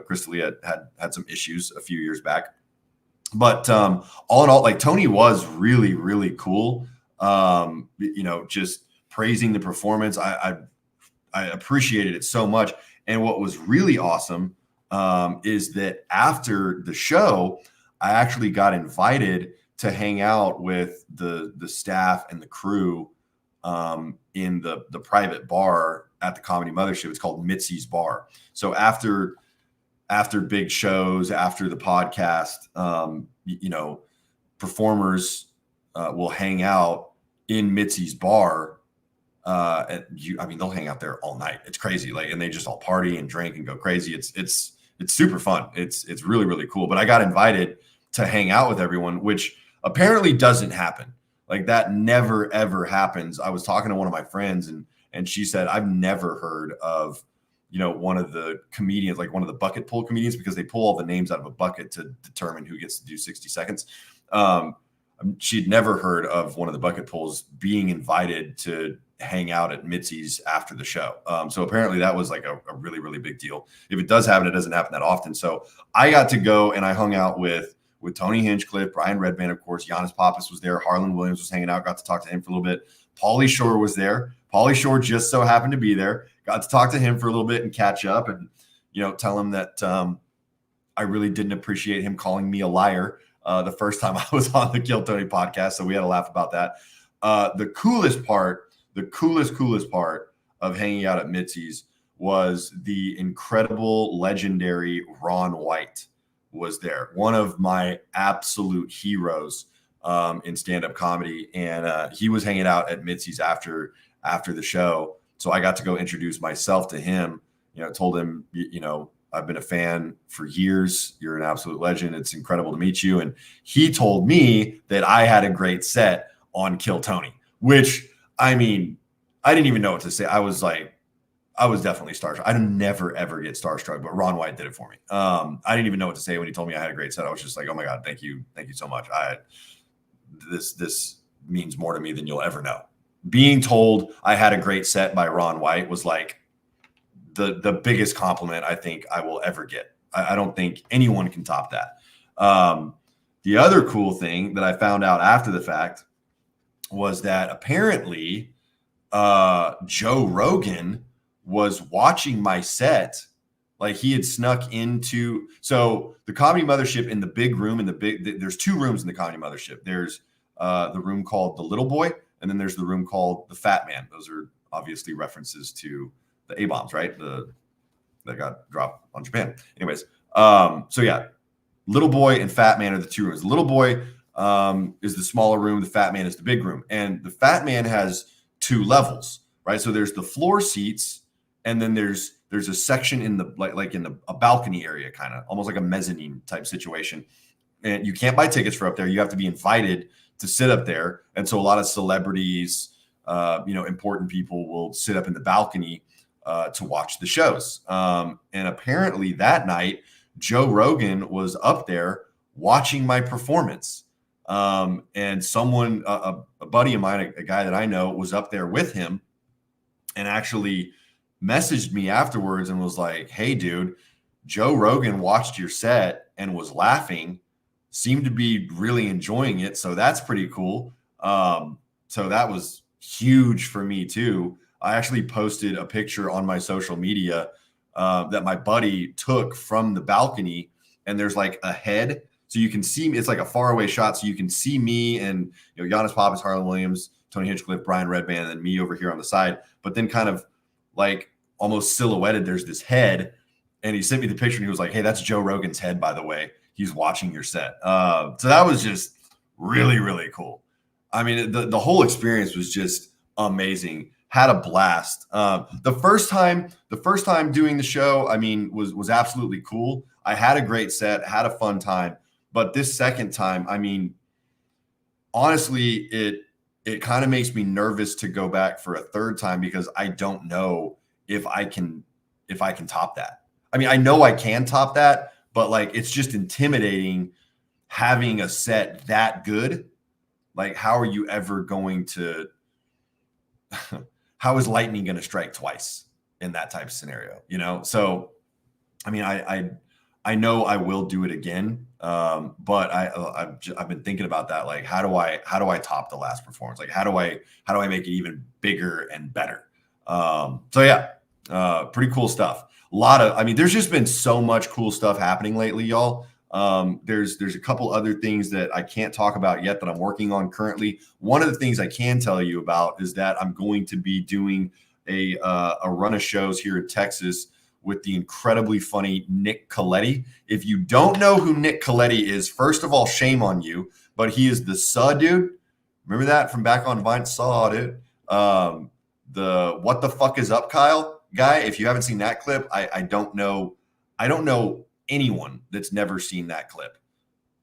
A: Chris D'Elia had some issues a few years back. But all in all, like Tony was really, really cool. Just praising the performance. I appreciated it so much. And what was really awesome is that after the show, I actually got invited to hang out with the staff and the crew in the private bar at the Comedy Mothership. It's called Mitzi's Bar. So after big shows, after the podcast, performers will hang out in Mitzi's Bar. They'll hang out there all night. It's crazy. And they just all party and drink and go crazy. It's super fun. It's really, really cool. But I got invited to hang out with everyone, which apparently doesn't happen. Like that never, ever happens. I was talking to one of my friends and she said, I've never heard of, one of the comedians, like one of the bucket pull comedians, because they pull all the names out of a bucket to determine who gets to do 60 seconds. She'd never heard of one of the bucket pulls being invited to hang out at Mitzi's after the show. So apparently that was like a really, really big deal. If it does happen, it doesn't happen that often. So I got to go and I hung out with Tony Hinchcliffe, Brian Redband, of course. Giannis Pappas was there. Harland Williams was hanging out. Got to talk to him for a little bit. Pauly Shore was there. Pauly Shore just so happened to be there. Got to talk to him for a little bit and catch up and, tell him that I really didn't appreciate him calling me a liar the first time I was on the Kill Tony podcast. So we had a laugh about that. The coolest part of hanging out at Mitzi's was the incredible, legendary Ron White was there. One of my absolute heroes in stand-up comedy. And he was hanging out at Mitzi's after the show. So I got to go introduce myself to him, told him, I've been a fan for years. You're an absolute legend. It's incredible to meet you. And he told me that I had a great set on Kill Tony, which, I mean, I didn't even know what to say. I was definitely starstruck. I never, ever get starstruck, but Ron White did it for me. I didn't even know what to say when he told me I had a great set. I was just like, oh my God, thank you. Thank you so much. This means more to me than you'll ever know. Being told I had a great set by Ron White was like the biggest compliment I think I will ever get. I don't think anyone can top that. The other cool thing that I found out after the fact was that apparently Joe Rogan was watching my set. Like he had snuck into, so the Comedy Mothership in the big room, there's two rooms in the Comedy Mothership. There's the room called the Little Boy, and then there's the room called the Fat Man. Those are obviously references to the A-bombs, right? That got dropped on Japan. Anyways, so yeah, Little Boy and Fat Man are the two rooms. The Little Boy is the smaller room. The Fat Man is the big room. And the Fat Man has two levels, right? So there's the floor seats, and then there's a section in the a balcony area, kind of almost like a mezzanine type situation. And you can't buy tickets for up there. You have to be invited to sit up there. And so a lot of celebrities, important people will sit up in the balcony to watch the shows. And apparently that night, Joe Rogan was up there watching my performance. And someone, a buddy of mine, a guy that I know, was up there with him and actually messaged me afterwards and was like, hey, dude, Joe Rogan watched your set and was laughing, seemed to be really enjoying it. So that's pretty cool. So that was huge for me too. I actually posted a picture on my social media that my buddy took from the balcony, and there's like a head. So you can see me. It's like a faraway shot. So you can see me and Giannis Pappas, Harland Williams, Tony Hinchcliffe, Brian Redband, and then me over here on the side. But then kind of like almost silhouetted, there's this head. And he sent me the picture and he was like, hey, that's Joe Rogan's head, by the way. He's watching your set. So that was just really, really cool. I mean, the whole experience was just amazing. Had a blast. The first time doing the show, I mean, was absolutely cool. I had a great set, had a fun time. But this second time, I mean, honestly, it kind of makes me nervous to go back for a third time because I don't know if I can top that. I mean, I know I can top that, but like it's just intimidating having a set that good. Like, how are you ever going to how is lightning going to strike twice in that type of scenario, So, I mean, I know I will do it again, but I've been thinking about that. Like, how do I top the last performance? Like, how do I make it even bigger and better? So yeah, pretty cool stuff. There's just been so much cool stuff happening lately, y'all. There's a couple other things that I can't talk about yet that I'm working on currently. One of the things I can tell you about is that I'm going to be doing a run of shows here in Texas with the incredibly funny Nick Coletti. If you don't know who Nick Coletti is, first of all, shame on you, but he is the Saw dude. Remember that from back on Vine? Saw dude. The What the Fuck Is Up, Kyle guy. If you haven't seen that clip, I don't know anyone that's never seen that clip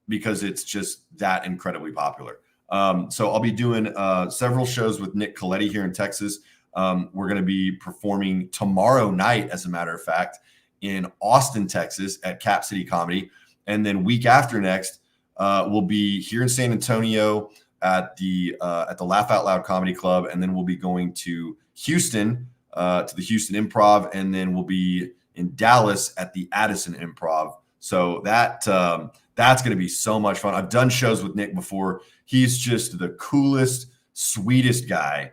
A: because it's just that incredibly popular. So I'll be doing several shows with Nick Coletti here in Texas. We're going to be performing tomorrow night, as a matter of fact, in Austin, Texas at Cap City Comedy. And then week after next, we'll be here in San Antonio at the Laugh Out Loud Comedy Club. And then we'll be going to Houston, to the Houston Improv. And then we'll be in Dallas at the Addison Improv. So that's going to be so much fun. I've done shows with Nick before. He's just the coolest, sweetest guy.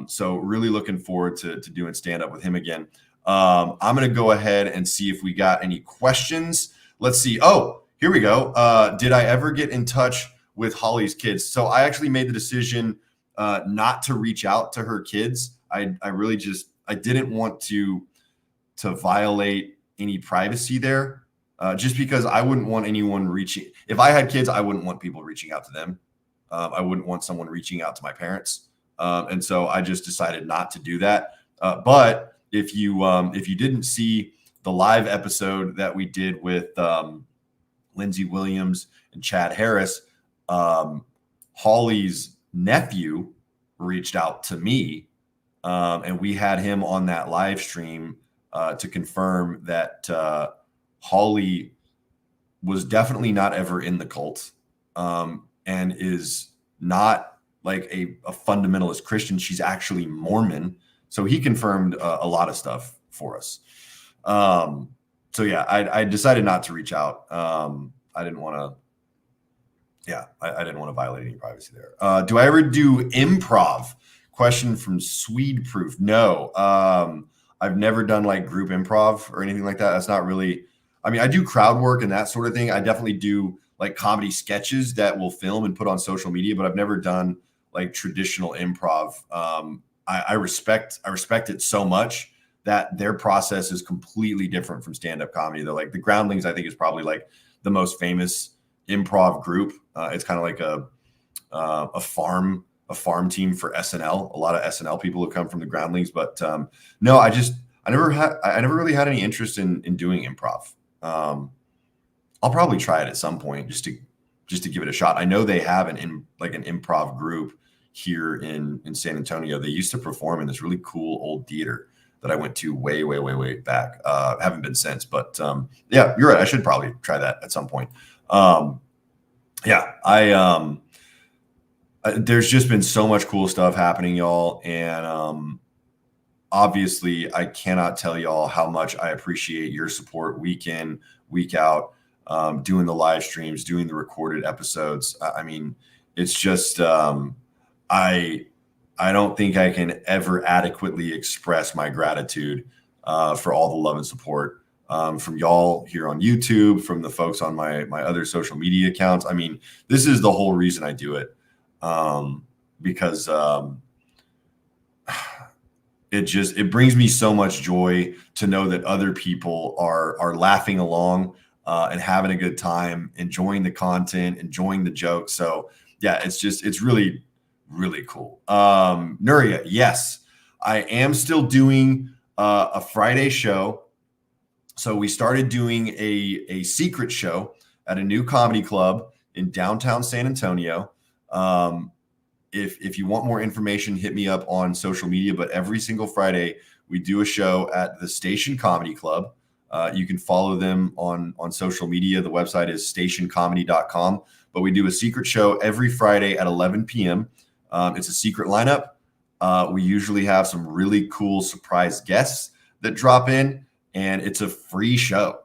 A: So really looking forward to doing stand-up with him again. I'm going to go ahead and see if we got any questions. Let's see. Oh, here we go. Did I ever get in touch with Holly's kids? So I actually made the decision not to reach out to her kids. I really just I didn't want to violate any privacy there, just because I wouldn't want anyone reaching. If I had kids, I wouldn't want people reaching out to them. I wouldn't want someone reaching out to my parents, and so I just decided not to do that. But if you didn't see the live episode that we did with Lindsay Williams and Chad Harris, Holly's nephew reached out to me, and we had him on that live stream to confirm that Holly was definitely not ever in the cult, and is not like a fundamentalist Christian. She's actually Mormon. So he confirmed a lot of stuff for us. So yeah, I decided not to reach out. I didn't want to. Yeah, I didn't want to violate any privacy there. Do I ever do improv? Question from Swede Proof. No, I've never done like group improv or anything like that. That's not really. I mean, I do crowd work and that sort of thing. I definitely do like comedy sketches that we'll film and put on social media, but I've never done like traditional improv. I respect it so much that their process is completely different from stand-up comedy. They're like the Groundlings, I think, is probably like the most famous improv group. It's kind of like a farm team for SNL. A lot of SNL people have come from the Groundlings, but no, I never really had any interest in doing improv. I'll probably try it at some point just to give it a shot. I know they have an improv group here in San Antonio. They used to perform in this really cool old theater that I went to way back. Haven't been since, but yeah, you're right. I should probably try that at some point. Yeah, there's just been so much cool stuff happening, y'all. And obviously I cannot tell y'all how much I appreciate your support week in, week out, doing the live streams, doing the recorded episodes. I mean, it's just, I don't think I can ever adequately express my gratitude for all the love and support from y'all here on YouTube, from the folks on my other social media accounts. I mean, this is the whole reason I do it, because it brings me so much joy to know that other people are laughing along and having a good time, enjoying the content, enjoying the jokes. So yeah, it's really cool. Nuria, yes, I am still doing a Friday show. So we started doing a secret show at a new comedy club in downtown San Antonio. If you want more information, hit me up on social media. But every single Friday, we do a show at the Station Comedy Club. You can follow them on social media. The website is stationcomedy.com. But we do a secret show every Friday at 11 p.m. It's a secret lineup. We usually have some really cool surprise guests that drop in, and it's a free show.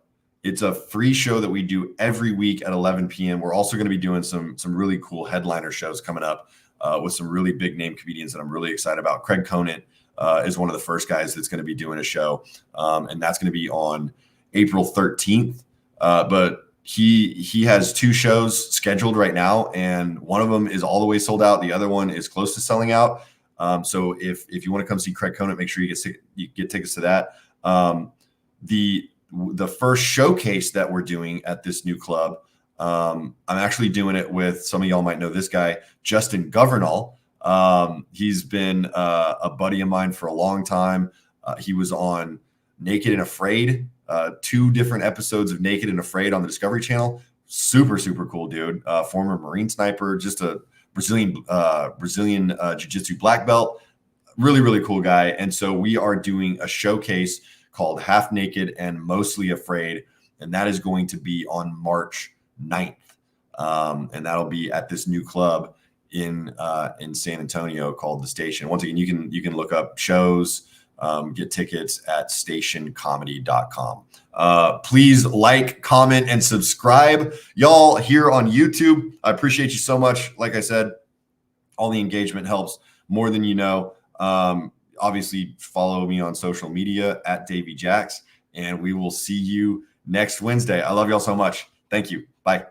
A: It's a free show that we do every week at 11 p.m. We're also going to be doing some really cool headliner shows coming up with some really big name comedians that I'm really excited about. Craig Conant is one of the first guys that's going to be doing a show, and that's going to be on April 13th. But he has two shows scheduled right now, and one of them is all the way sold out. The other one is close to selling out. So if you want to come see Craig Conant, make sure you get tickets to that. The first showcase that we're doing at this new club, I'm actually doing it with, some of y'all might know this guy, Justin Governal. He's been a buddy of mine for a long time. He was on Naked and Afraid, 2 different episodes of Naked and Afraid on the Discovery Channel. Super cool dude. Former Marine sniper, just a Brazilian jiu-jitsu black belt. Really cool guy. And so we are doing a showcase called Half Naked and Mostly Afraid, and that is going to be on March 9th. And that'll be at this new club in San Antonio called The Station. Once again, you can look up shows, get tickets at stationcomedy.com. Please like, comment, and subscribe. Y'all here on YouTube, I appreciate you so much. Like I said, all the engagement helps more than you know. Obviously, follow me on social media at Davey Jackson, and we will see you next Wednesday. I love y'all so much. Thank you. Bye.